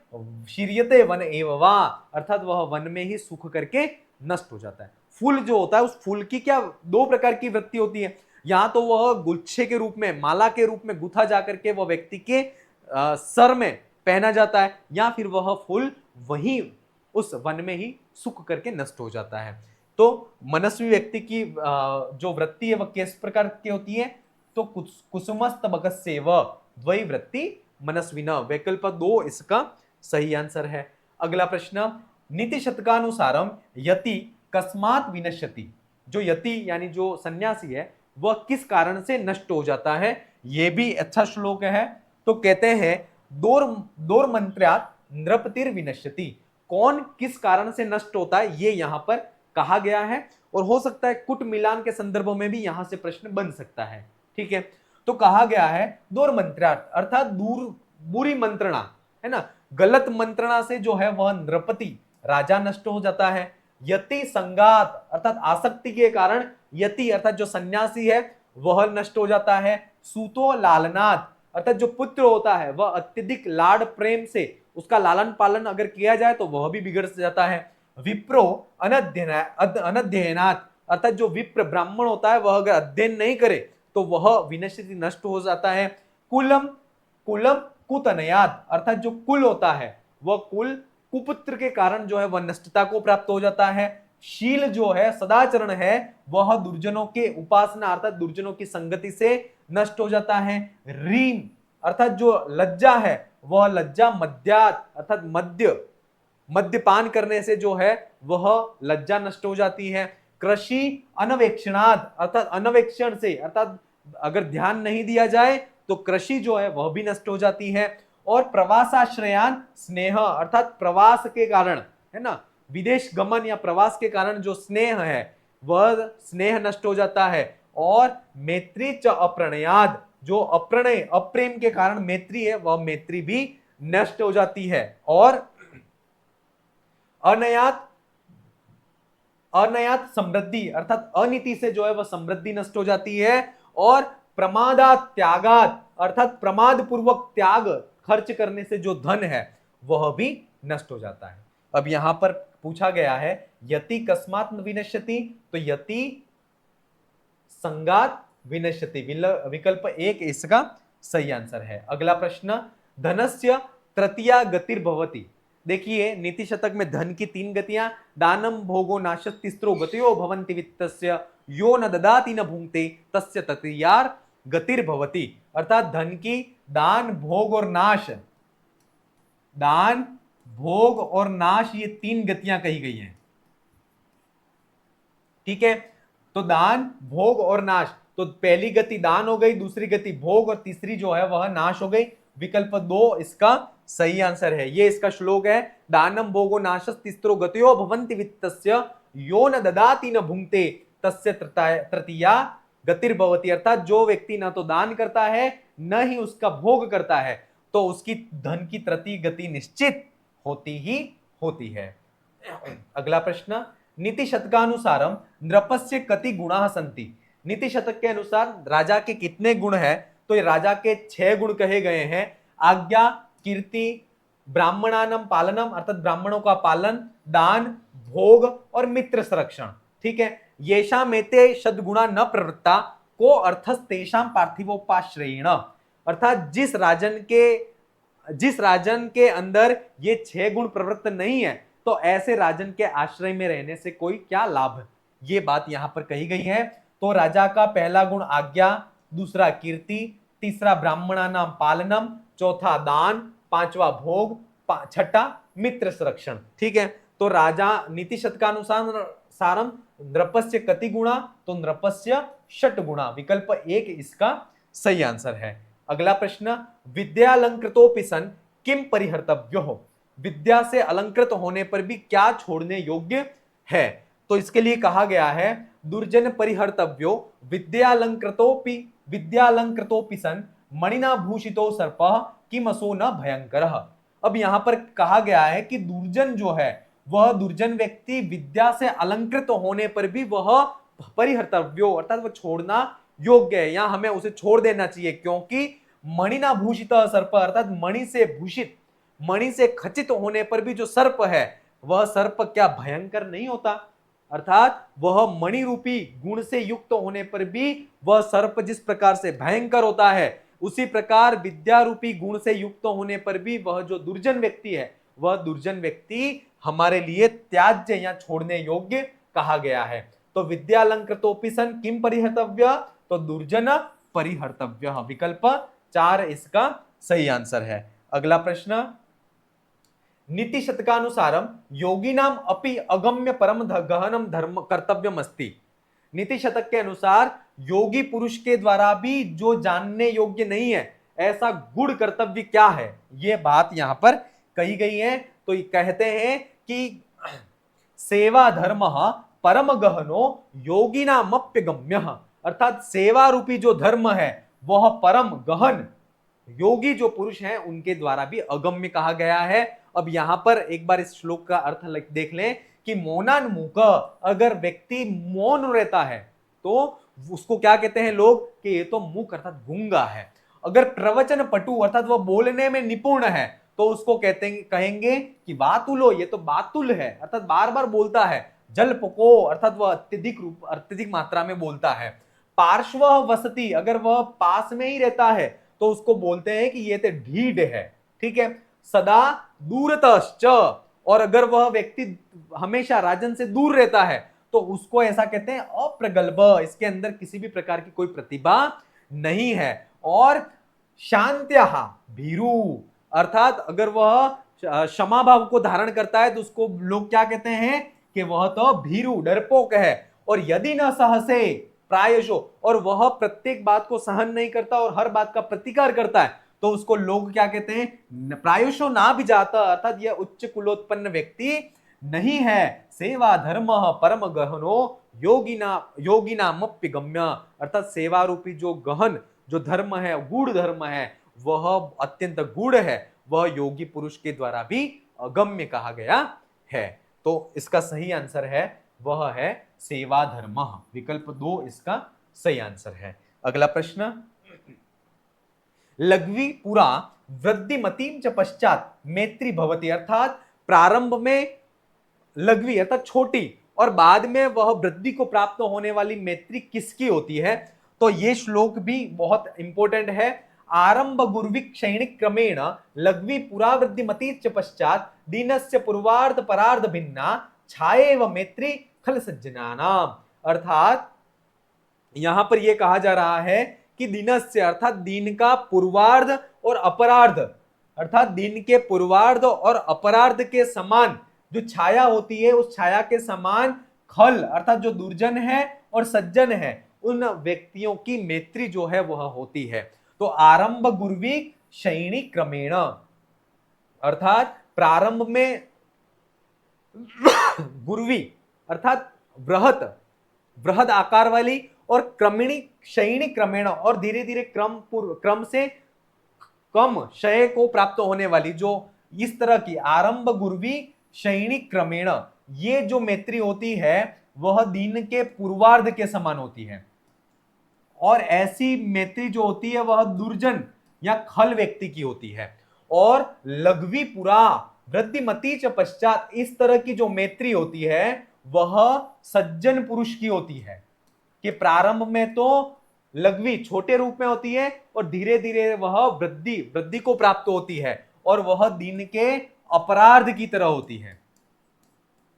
शीर्यते वन एव वा अर्थात वह वन में ही सूख करके नष्ट हो जाता है। फूल जो होता है उस फूल की क्या दो प्रकार की वृत्ति होती है, या तो वह गुच्छे के रूप में माला के रूप में गुथा जाकर के वह व्यक्ति के सर में पहना जाता है, या फिर वह फूल वही उस वन में ही सूख करके नष्ट हो जाता है। तो मनस्वी व्यक्ति की जो वृत्ति है वह किस प्रकार की होती है, तो कुसुमस्तबकस्येव द्वयी वृत्ति मनस्विना, विकल्प 2 इसका सही आंसर है। अगला प्रश्न, नीति शतकानुसारम यति कस्मात विनश्यति। जो यति यानी जो सन्यासी है वह किस कारण से नष्ट हो जाता है, यह भी अच्छा श्लोक है। तो कहते हैं दोर मंत्र्यात नृपतिर विनश्यति, कौन किस कारण से नष्ट होता है ये यहां पर कहा गया है, और हो सकता है कुट मिलान के संदर्भ में भी यहां से प्रश्न बन सकता है। ठीक है, तो कहा गया है दोर मंत्र्यात अर्थात बुरी मंत्रणा है ना, गलत मंत्रणा से जो है वह नृपति राजा नष्ट हो जाता है। यति संगात अर्थात आसक्ति के कारण यति अर्थात जो सन्यासी है वह नष्ट हो जाता है। सूतो लालनाथ अर्थात जो पुत्र होता है वह अत्यधिक लाड प्रेम से उसका लालन पालन अगर किया जाए तो वह भी बिगड़ जाता है। विप्रो अनध्ययनात् अर्थात जो विप्र ब्राह्मण होता है वह अगर अध्ययन नहीं करे तो वह विनश्यति नष्ट हो जाता है। कुलम कुतनयात् अर्थात जो कुल होता है वह कुल कुपुत्र के कारण जो है वह नष्टता को प्राप्त हो जाता है। शील जो है सदाचरण है वह दुर्जनों के उपासना अर्थात दुर्जनों की संगति से नष्ट हो जाता है। रीन अर्थात जो लज्जा है वह लज्जा मद्यात अर्थात मद्यपान करने से जो है वह लज्जा नष्ट हो जाती है। कृषि अनवेक्षणात् अर्थात अनवेक्षण से अर्थात अगर ध्यान नहीं दिया जाए तो कृषि जो है वह भी नष्ट हो जाती है। और प्रवासाश्रयान स्नेह अर्थात प्रवास के कारण है ना, विदेश गमन या प्रवास के कारण जो स्नेह है वह स्नेह नष्ट हो जाता है। और मैत्री च अप्रणयाद जो अप्रेम के कारण मैत्री है वह मैत्री भी नष्ट हो जाती है। और अनयात समृद्धि अर्थात अनीति से जो है वह समृद्धि नष्ट हो जाती है। और प्रमादात त्यागात अर्थात प्रमाद पूर्वक त्याग खर्च करने से जो धन है वह भी नष्ट हो जाता है। अब यहां पर पूछा गया है यति कस्मात विनश्यति, तो यति संगात विनश्यति, विकल्प 1 इसका सही आंसर है। अगला प्रश्न, धनस्य तृतीया गतिर्भवति। देखिए नीति शतक में धन की 3 गतियां, दानम भोगो नाशस्तिस्रो गतयो भवन्ति वित्तस्य यो न ददाति न भुंक्ते तस्य तृतीयार गतिर्भवति अर्थात धन की दान भोग और नाश, दान भोग और नाश ये 3 गतियां कही गई हैं। ठीक है, तो दान भोग और नाश, तो पहली गति दान हो गई, दूसरी गति भोग और तीसरी जो है वह नाश हो गई। विकल्प 2 इसका सही आंसर है। ये इसका श्लोक है दानम भोगो नाशस तिस्रो गतयो भवन्ति वित्तस्य यो न ददाति न भुंक्ते तस्य तृतीया गतिर्भवति। अर्थात जो व्यक्ति न तो दान करता है न ही उसका भोग करता है तो उसकी धन की तृतीय गति निश्चित होती ही होती है। अगला प्रश्न, नीति शतकानुसारम नृपस्य कति गुणाः सन्ति। नीति शतक के अनुसार राजा के कितने गुण हैं? तो ये राजा के 6 गुण कहे गए हैं। आज्ञा, कीर्ति, ब्राह्मणानम पालनम अर्थात ब्राह्मणों का पालन, दान, भोग और मित्र संरक्षण। ठीक है, येषाम एते सद्गुणा न प्रवृत्ता को अर्थस तेषाम पार्थिवोपाश्रयेण। अर्थात जिस राजन के अंदर ये 6 गुण प्रवृत्त नहीं है तो ऐसे राजन के आश्रय में रहने से कोई क्या लाभ, ये बात यहां पर कही गई है। तो राजा का पहला गुण आज्ञा, दूसरा कीर्ति, तीसरा ब्राह्मणानाम पालनम, चौथा दान, पांचवा भोग, छठा मित्र संरक्षण। ठीक है, तो राजा नीति शतकानुसारम नृपस्य कति गुणा, तो नृपस्य षट गुणा, विकल्प 1 इसका सही आंसर है। अगला प्रश्न, विद्यालंकृतोपि सन किम परिहर्तव्यो। विद्या से अलंकृत होने पर भी क्या छोड़ने योग्य है? तो इसके लिए कहा गया है दुर्जन परिहर्तव्यो विद्यालंकृतोपि सन मणिना भूषितो सर्पः किमसो न भयंकरः। अब यहां पर कहा गया है कि दुर्जन जो है वह दुर्जन व्यक्ति विद्या से अलंकृत होने पर भी वह परिहर्तव्यो अर्थात वह छोड़ना योग्य है, यहां हमें उसे छोड़ देना चाहिए, क्योंकि मणिना भूषित सर्प अर्थात मणि से भूषित, मणि से खचित होने पर भी जो सर्प है वह सर्प क्या भयंकर नहीं होता? अर्थात वह मणि रूपी गुण से युक्त होने पर भी वह सर्प जिस प्रकार से भयंकर होता है उसी प्रकार विद्या रूपी गुण से युक्त होने पर भी वह जो दुर्जन व्यक्ति है वह दुर्जन व्यक्ति हमारे लिए त्याज्य या छोड़ने योग्य कहा गया है। तो विद्यालंकृतोपि सन किम परिहर्तव्य, तो दुर्जन परिहर्तव्य, विकल्प 4 इसका सही आंसर है। अगला प्रश्न, नीति शतकानुसारम योगिनाम अपि अगम्य परम गहनम धर्म कर्तव्यम अस्ति। नीति शतक के अनुसार योगी पुरुष के द्वारा भी जो जानने योग्य नहीं है ऐसा गूढ़ कर्तव्य क्या है, ये बात यहां पर कही गई है। तो ये कहते हैं कि सेवा धर्म परम गहनो योगिनामप्यगम्य, अर्थात सेवा रूपी जो धर्म है वह परम गहन योगी जो पुरुष हैं उनके द्वारा भी अगम्य कहा गया है। अब यहां पर एक बार इस श्लोक का अर्थ देख लें कि मौनान मूक, अगर व्यक्ति मौन रहता है तो उसको क्या कहते हैं लोग कि ये तो मूक अर्थात गूंगा है। अगर प्रवचन पटु अर्थात वह बोलने में निपुण है तो उसको कहेंगे कि वातुलो, ये तो बातुल है अर्थात बार बार बोलता है। जल्पको अर्थात वह अत्यधिक मात्रा में बोलता है। पार्श्व वसति, अगर वह पास में ही रहता है तो उसको बोलते हैं कि ये तो ढीठ है। ठीक है, सदा दूरतश्च, और अगर वह व्यक्ति हमेशा राजन से दूर रहता है तो उसको ऐसा कहते हैं अप्रगल्भ, इसके अंदर किसी भी प्रकार की कोई प्रतिभा नहीं है। और शांत्यः भीरु, अर्थात अगर वह क्षमा भाव को धारण करता है तो उसको लोग क्या कहते हैं कि वह तो भीरु डरपोक है। और यदि न सहसे प्रायशो, और वह प्रत्येक बात को सहन नहीं करता और हर बात का प्रतिकार करता है तो उसको लोग क्या कहते हैं, प्रायशो ना भी जाता, अर्थात यह उच्च कुलोत्पन्न व्यक्ति नहीं है। सेवा धर्म परम गहनो योगिनामप्यगम्य, अर्थात सेवा रूपी जो गहन जो धर्म है, गूढ़ धर्म है, वह अत्यंत गूढ़ है, वह योगी पुरुष के द्वारा भी अगम्य कहा गया है। तो इसका सही आंसर है वह है सेवा धर्म, विकल्प 2 इसका सही आंसर है। अगला प्रश्न, लघ्वी पुरा वृद्धिमतीम च पश्चात मैत्री भवति, अर्थात प्रारंभ में लघ्वी अर्थात छोटी और बाद में वह वृद्धि को प्राप्त होने वाली मैत्री किसकी होती है? तो ये श्लोक भी बहुत इंपॉर्टेंट है। आरंभ गुर्विक क्षैणिक क्रमेण लघ्वी पुरा वृद्धिमती च पश्चात दीनस्य पूर्वार्ध परार्ध भिन्ना छाएव मैत्री खल सज्जनानाम, अर्थात यहां पर यह कहा जा रहा है कि दिनस्य अर्थात दिन का पूर्वार्ध और अपरार्ध, अर्थात दिन के पूर्वार्ध और अपरार्ध के समान जो छाया होती है उस छाया के समान खल अर्थात जो दुर्जन है और सज्जन है उन व्यक्तियों की मैत्री जो है वह होती है। तो आरंभ गुर्वी शैणी क्रमेण, अर्थात प्रारंभ में गुर्वी अर्थात बृहत, बृहद आकार वाली, और क्रमिणी क्षयिणी क्रमेण, और धीरे धीरे क्रम से कम क्षय को प्राप्त होने वाली, जो इस तरह की आरंभ गुर्वी क्षयिणी क्रमेण, ये जो मैत्री होती है वह दिन के पूर्वार्ध के समान होती है। और ऐसी मैत्री जो होती है वह दुर्जन या खल व्यक्ति की होती है। और लघवी पुरा वृद्धिमती च पश्चात, इस तरह की जो मैत्री होती है वह सज्जन पुरुष की होती है, कि प्रारंभ में तो लघवी छोटे रूप में होती है और धीरे धीरे वह वृद्धि को प्राप्त होती है, और वह दिन के अपरार्ध की तरह होती है।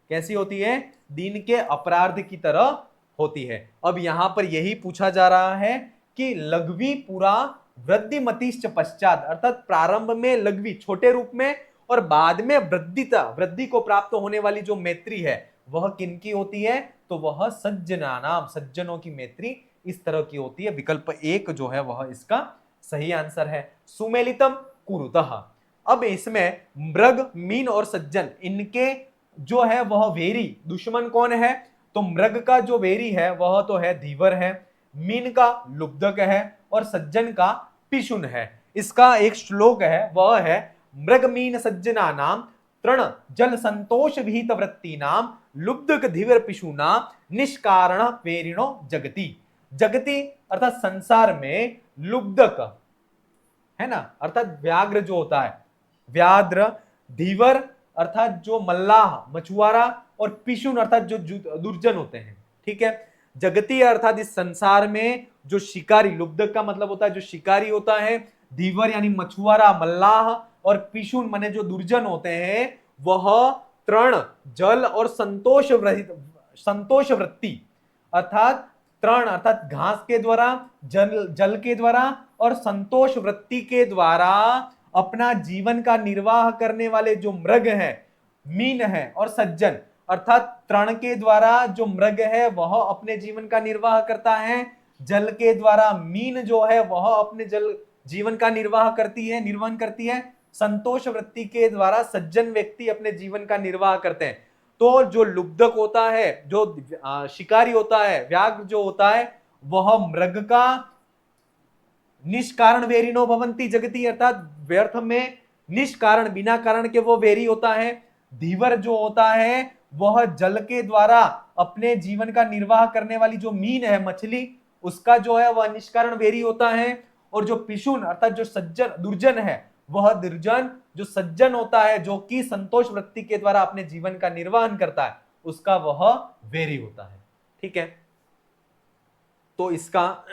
कैसी होती है? दिन के अपरार्ध की तरह होती है। अब यहां पर यही पूछा जा रहा है कि लघवी पुरा वृद्धिमतीश्च पश्चात, अर्थात प्रारंभ में लघवी छोटे रूप में और बाद में वृद्धि को प्राप्त होने वाली जो मैत्री है वह किनकी होती है? तो वह सज्जनानाम, सज्जनों की मैत्री इस तरह की होती है। विकल्प 1 जो है वह इसका सही आंसर है। सुमेलितम कुरुतः। अब इसमें मृग, मीन और सज्जन, इनके जो है वह वेरी दुश्मन कौन है? तो मृग का जो वेरी है वह तो है धीवर है, मीन का लुब्धक है, और सज्जन का पिशुन है। इसका एक श्लोक है, वह है मृग मीन सज्जना नाम तृण जल संतोष विहित वृत्ति नाम लुब्धक धीवर पिशुना निष्कारण वेरिणो जगति। जगति अर्थात संसार में, लुब्धक है ना, अर्थात व्याघ्र जो होता है, व्याघ्र, धीवर अर्थात जो मल्लाह मछुआरा, और पिशुन अर्थात जो दुर्जन होते हैं। ठीक है। जगती अर्थात इस संसार में जो शिकारी, लुब्धक का मतलब होता है जो शिकारी होता है, धीवर यानी मछुआरा मल्लाह, और पिशुन माने जो दुर्जन होते हैं वह तृण जल और संतोष वृत्ति अर्थात तृण अर्थात घास के द्वारा, जल के द्वारा और संतोष वृत्ति के द्वारा अपना जीवन का निर्वाह करने वाले जो मृग है, मीन है, और सज्जन अर्थात तृण के द्वारा जो मृग है वह अपने जीवन का निर्वाह करता है, जल के द्वारा मीन जो है वह अपने जीवन का निर्वाह करती है, संतोष वृत्ति के द्वारा सज्जन व्यक्ति अपने जीवन का निर्वाह करते हैं। तो जो लुब्धक होता है, जो शिकारी होता है, व्याघ्र जो होता है, वह मृग का निष्कारण वेरिनो भवंती जगति अर्थात व्यर्थ में निष्कारण बिना कारण के वो वेरी होता है। धीवर जो होता है वह जल के द्वारा अपने जीवन का निर्वाह करने वाली जो मीन है, मछली, उसका जो है वह निष्कारण वेरी होता है। और जो पिशुन अर्थात जो सज्जन दुर्जन है, वह दुर्जन जो सज्जन होता है, जो कि संतोष वृत्ति के द्वारा अपने जीवन का निर्वहन करता है, उसका वह वेरी होता है। ठीक है। तो इसका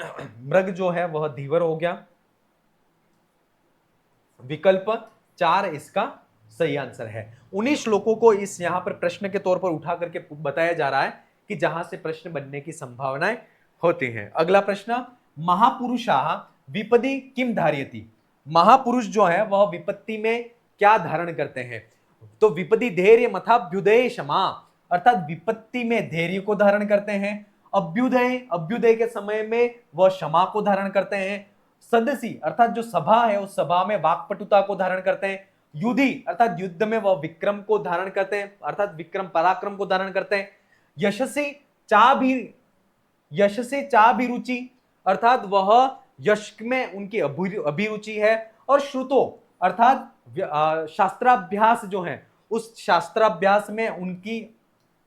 मृग जो है वह धीवर हो गया। विकल्प 4 इसका सही आंसर है। 19 श्लोकों को इस यहां पर प्रश्न के तौर पर उठा करके बताया जा रहा है कि जहां से प्रश्न बनने की संभावनाएं होती हैं। अगला प्रश्न, महापुरुषा विपदि किम धारयति। महापुरुष जो है वह विपत्ति में क्या धारण करते हैं? तो विपदि धैर्य मथाभ्युदय क्षमा अर्थात विपत्ति में धैर्य को धारण करते हैं। अभ्युदय के समय में वह क्षमा को धारण करते हैं। सदसी अर्थात जो सभा है उस सभा में वाक्पटुता को धारण करते हैं। युधि अर्थात युद्ध में वह विक्रम को धारण करते हैं, अर्थात विक्रम पराक्रम को धारण करते हैं। यशसे चाभिरुचि अर्थात वह यश में उनकी अभिरुचि है। और श्रुतो अर्थात शास्त्राभ्यास जो है उस शास्त्राभ्यास में उनकी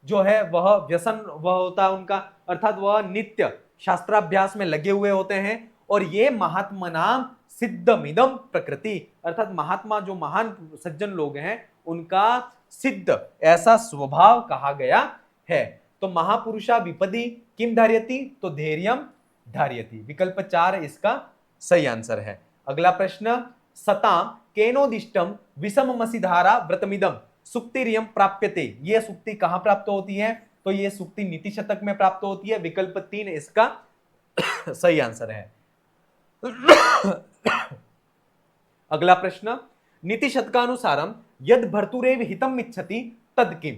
जो है वह व्यसन वह होता है उनका, अर्थात वह नित्य शास्त्राभ्यास में लगे हुए होते हैं। और ये महात्मा नाम सिद्धमिदम प्रकृति अर्थात महात्मा जो महान सज्जन लोग हैं उनका सिद्ध ऐसा स्वभाव कहा गया है। तो महापुरुषा विपदि किम धार्यति, तो धैर्यम धार्यति। विकल्प 4 इसका सही आंसर है। अगला प्रश्न, सताम केनोदिष्टम विषममसिधारा व्रतमिदम सुक्तिरियम प्राप्यते। ये सुक्ति कहां प्राप्त होती है? तो ये सुक्ति नीति शतक में प्राप्त होती है। विकल्प 3 इसका सही आंसर है। अगला प्रश्न, नीति शतकानुसारम यद भर्तुरेव हितम इच्छति तद किम।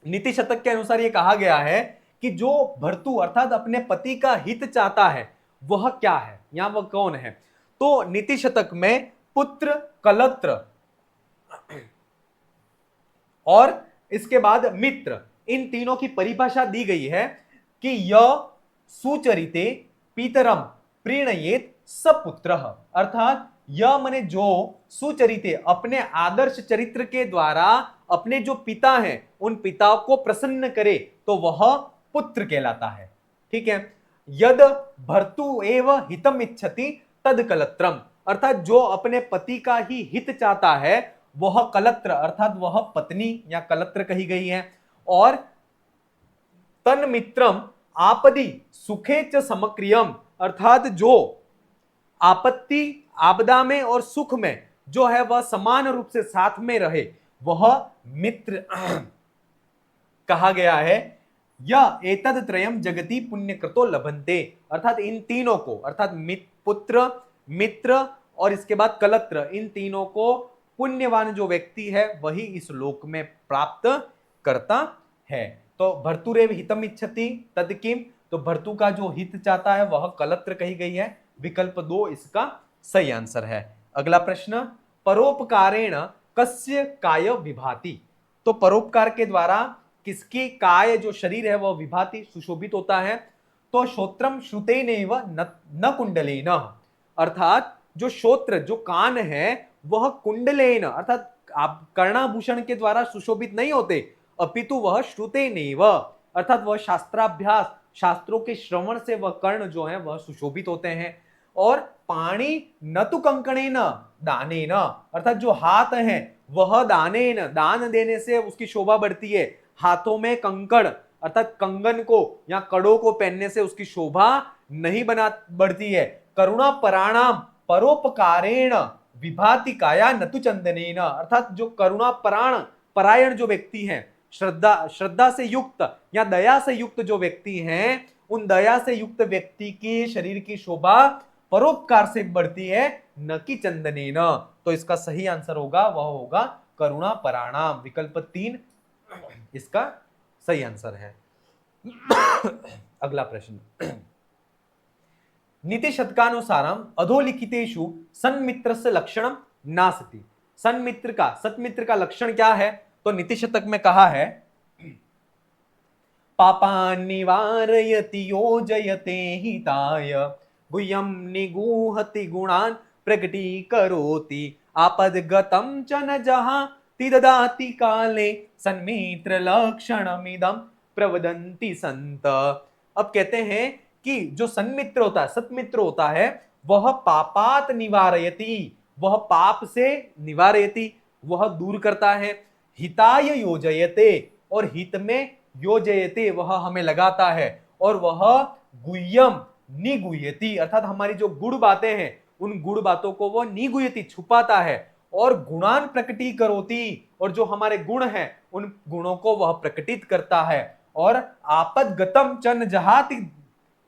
नीति शतक के अनुसार यह कहा गया है कि जो भर्तु अर्थात अपने पति का हित चाहता है वह क्या है, यहां वह कौन है? तो नीति शतक में पुत्र, कलत्र और इसके बाद मित्र, इन तीनों की परिभाषा दी गई है कि य सुचरिते पितरम प्रीणयेत सपुत्र, अर्थात यह मने जो सुचरिते अपने आदर्श चरित्र के द्वारा अपने जो पिता हैं उन पिता को प्रसन्न करे तो वह पुत्र कहलाता है। ठीक है। यद भर्तु एव हितम इच्छति तद कलत्रम, अर्थात जो अपने पति का ही हित चाहता है वह कलत्र अर्थात वह पत्नी या कलत्र कही गई है। और तन मित्रम आपदी सुखे च समक्रियम, अर्थात जो आपत्ति आपदा में और सुख में जो है वह समान रूप से साथ में रहे वह मित्र कहा गया है। यह एतद त्रयम जगति पुण्यकृतो लभन्ते, अर्थात इन तीनों को अर्थात पुत्र मित्र और इसके बाद कलत्र, इन तीनों को पुण्यवान जो व्यक्ति है वही इस लोक में प्राप्त करता है। तो भर्तुरेव हितम इच्छति तद किम, तो भर्तु का जो हित चाहता है वह कलत्र कही गई है। विकल्प 2 इसका सही आंसर है। अगला प्रश्न, परोपकारेण कस्य काय विभाति, तो परोपकार के द्वारा किसकी काय जो शरीर है वह विभाति सुशोभित होता है। तो श्रोत्रम श्रुतेनैव न कुंडलेन, अर्थात जो श्रोत्र जो कान है वह कुंडलेन अर्थात आप कर्णाभूषण के द्वारा सुशोभित नहीं होते, अपितु वह श्रुतेनैव अर्थात वह शास्त्राभ्यास शास्त्रों के श्रवण से वह कर्ण जो है वह सुशोभित होते हैं। और पाणी न तो कंकणेन दानेन, अर्थात जो हाथ है वह दानेन दान देने से उसकी शोभा बढ़ती है। हाथों में कंकड़ अर्थात कंगन को या कड़ों को पहनने से उसकी शोभा नहीं बना बढ़ती है। करुणा पराणाम परोपकारेण विभाति काया न तो चंदनेन, अर्थात जो करुणा परायण जो व्यक्ति हैं, श्रद्धा से युक्त या दया से युक्त जो व्यक्ति हैं, उन दया से युक्त व्यक्ति की शरीर की शोभा परोपकार से बढ़ती है न कि चंदनेन। तो इसका सही आंसर होगा वह होगा करुणा पराणाम, विकल्प 3 इसका सही आंसर है। अगला प्रश्न, नीति शतकानुसारम अधोलिखितेषु सन्मित्रस्य लक्षणम नास्ति, सन्मित्र का लक्षण क्या है? तो नीति शतक में कहा है पापान् निवारयति योजयते हिताय गुह्यं निगूहति गुणान् प्रकटीकरोति आपद्गतं च न जहाति ददाति काले सन्मित्र लक्षणमिदं प्रवदन्ति संत। अब कहते हैं कि जो सन्मित्र होता है सत्मित्र होता है वह पापात निवारयति, वह पाप से निवारयति वह दूर करता है, हिताय योजयते और हित में योजयते वह हमें लगाता है, और वह गुह्यम निगुह्यति अर्थात हमारी जो गुड़ बातें हैं उन गुड़ बातों को वह निगुह्यति छुपाता है, और गुणान प्रकटीकरोति और जो हमारे गुण हैं उन गुणों को वह प्रकटित करता है। और आपदगतम चन जहाति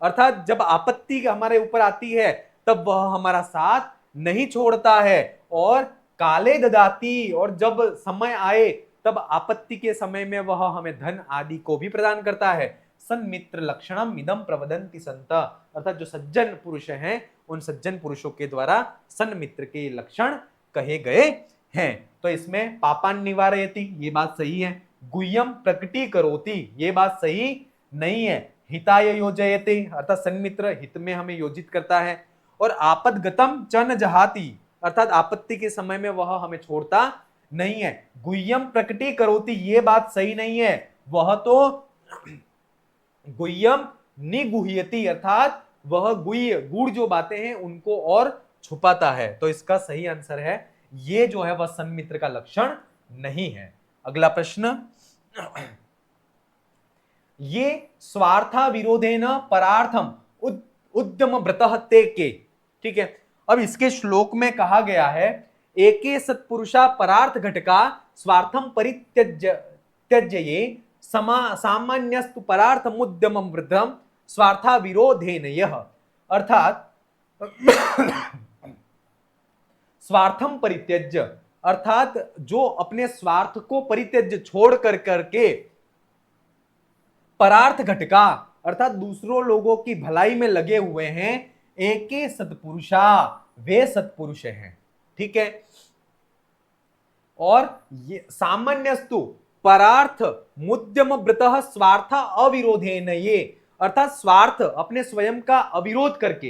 अर्थात जब आपत्ति हमारे ऊपर आती है तब वह हमारा साथ नहीं छोड़ता है, और काले ददाती और जब समय आए तब आपत्ति के समय में वह हमें धन आदि को भी प्रदान करता है। सन्मित्र लक्षणम इदम प्रवदन्ति संत, अर्थात जो सज्जन पुरुष हैं उन सज्जन पुरुषों के द्वारा सन्मित्र के लक्षण कहे गए हैं। तो इसमें पापान निवारयति ये बात सही है, गुह्यम प्रकटीकरोति ये बात सही नहीं है, हिताय योजयते अर्थात सन्मित्र हित में हमें योजित करता है, और आपदगतम चन जहाति अर्थात आपत्ति के समय में वह हमें छोड़ता नहीं है। गुह्यम प्रकटीकरोति ये बात सही नहीं है, वह तो गुह्यम निगुह्यति अर्थात वह गुह्य गुड़ जो बातें हैं उनको और छुपाता है। तो इसका सही आंसर है ये जो है वह सन्मित्र का लक्षण नहीं है। अगला प्रश्न, ये स्वार्था विरोधेन परार्थम उद्यम व्रतः ते के, ठीक है। अब इसके श्लोक में कहा गया है एके सत्पुरुषा परार्थ घटका स्वार्थम परित्यज्य सामान्यस्तु परार्थमुद्यमं वृद्धम स्वार्था विरोधेन यह, अर्थात स्वार्थम परित्यज्य अर्थात जो अपने स्वार्थ को परित्यज्य छोड़ कर करके परार्थ घटका अर्थात दूसरों लोगों की भलाई में लगे हुए हैं, एके सत्पुरुषा वे सत्पुरुष हैं, ठीक है। और ये सामान्यस्तु परार्थ मुद्यम व्रतः स्वार्थ अविरोधेन, ये अर्थात स्वार्थ अपने स्वयं का अविरोध करके,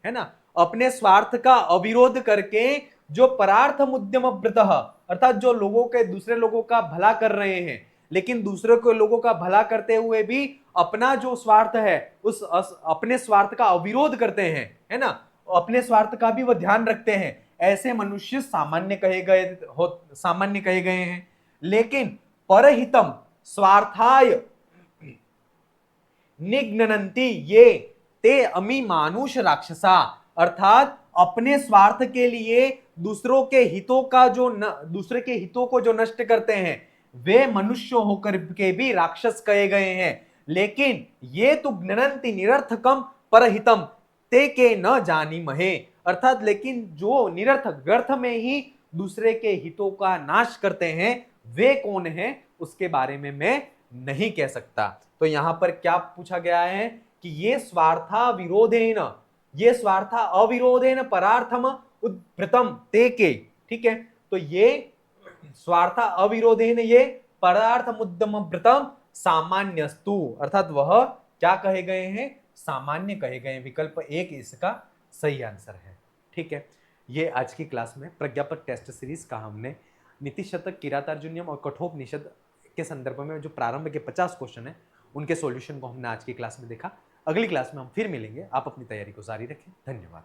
है ना, अपने स्वार्थ का अविरोध करके जो परार्थ मुद्यम व्रतः अर्थात जो लोगों के दूसरे लोगों का भला कर रहे हैं, लेकिन दूसरे को लोगों का भला करते हुए भी अपना जो स्वार्थ है उस अपने स्वार्थ का अविरोध करते हैं, है ना, अपने स्वार्थ का भी वो ध्यान रखते हैं, ऐसे मनुष्य सामान्य कहे गए हैं। लेकिन परहितम स्वार्थाय निघ्नन्ति ये ते अमी मानुष राक्षसा, अर्थात अपने स्वार्थ के लिए दूसरे के हितों को जो नष्ट करते हैं वे मनुष्य होकर के भी राक्षस कहे गए हैं। लेकिन ये तो ज्ञनन्ति निरर्थकम परहितम ते के न जानी महे, अर्थात लेकिन जो निरर्थक व्यर्थ में ही दूसरे के हितों का नाश करते हैं वे कौन है उसके बारे में मैं नहीं कह सकता। तो यहां पर क्या पूछा गया है कि ये स्वार्था विरोधेन, ये स्वार्था अविरोधेन परार्थम उद्भृतम ते के, ठीक है, तो ये स्वार्था अविरोधेन ये परार्थ मुद्दम व्रतम सामान्यस्तु, अर्थात वह क्या कहे गए हैं, सामान्य कहे गए। विकल्प एक इसका सही आंसर है। ठीक है, ये आज की क्लास में प्रज्ञापन टेस्ट सीरीज का हमने नीति शतक, किरातार्जुनीयम और कठोपनिषद के संदर्भ में जो प्रारंभ के 50 क्वेश्चन है उनके सॉल्यूशन को हमने आज की क्लास में देखा। अगली क्लास में हम फिर मिलेंगे। आप अपनी तैयारी को जारी रखें। धन्यवाद।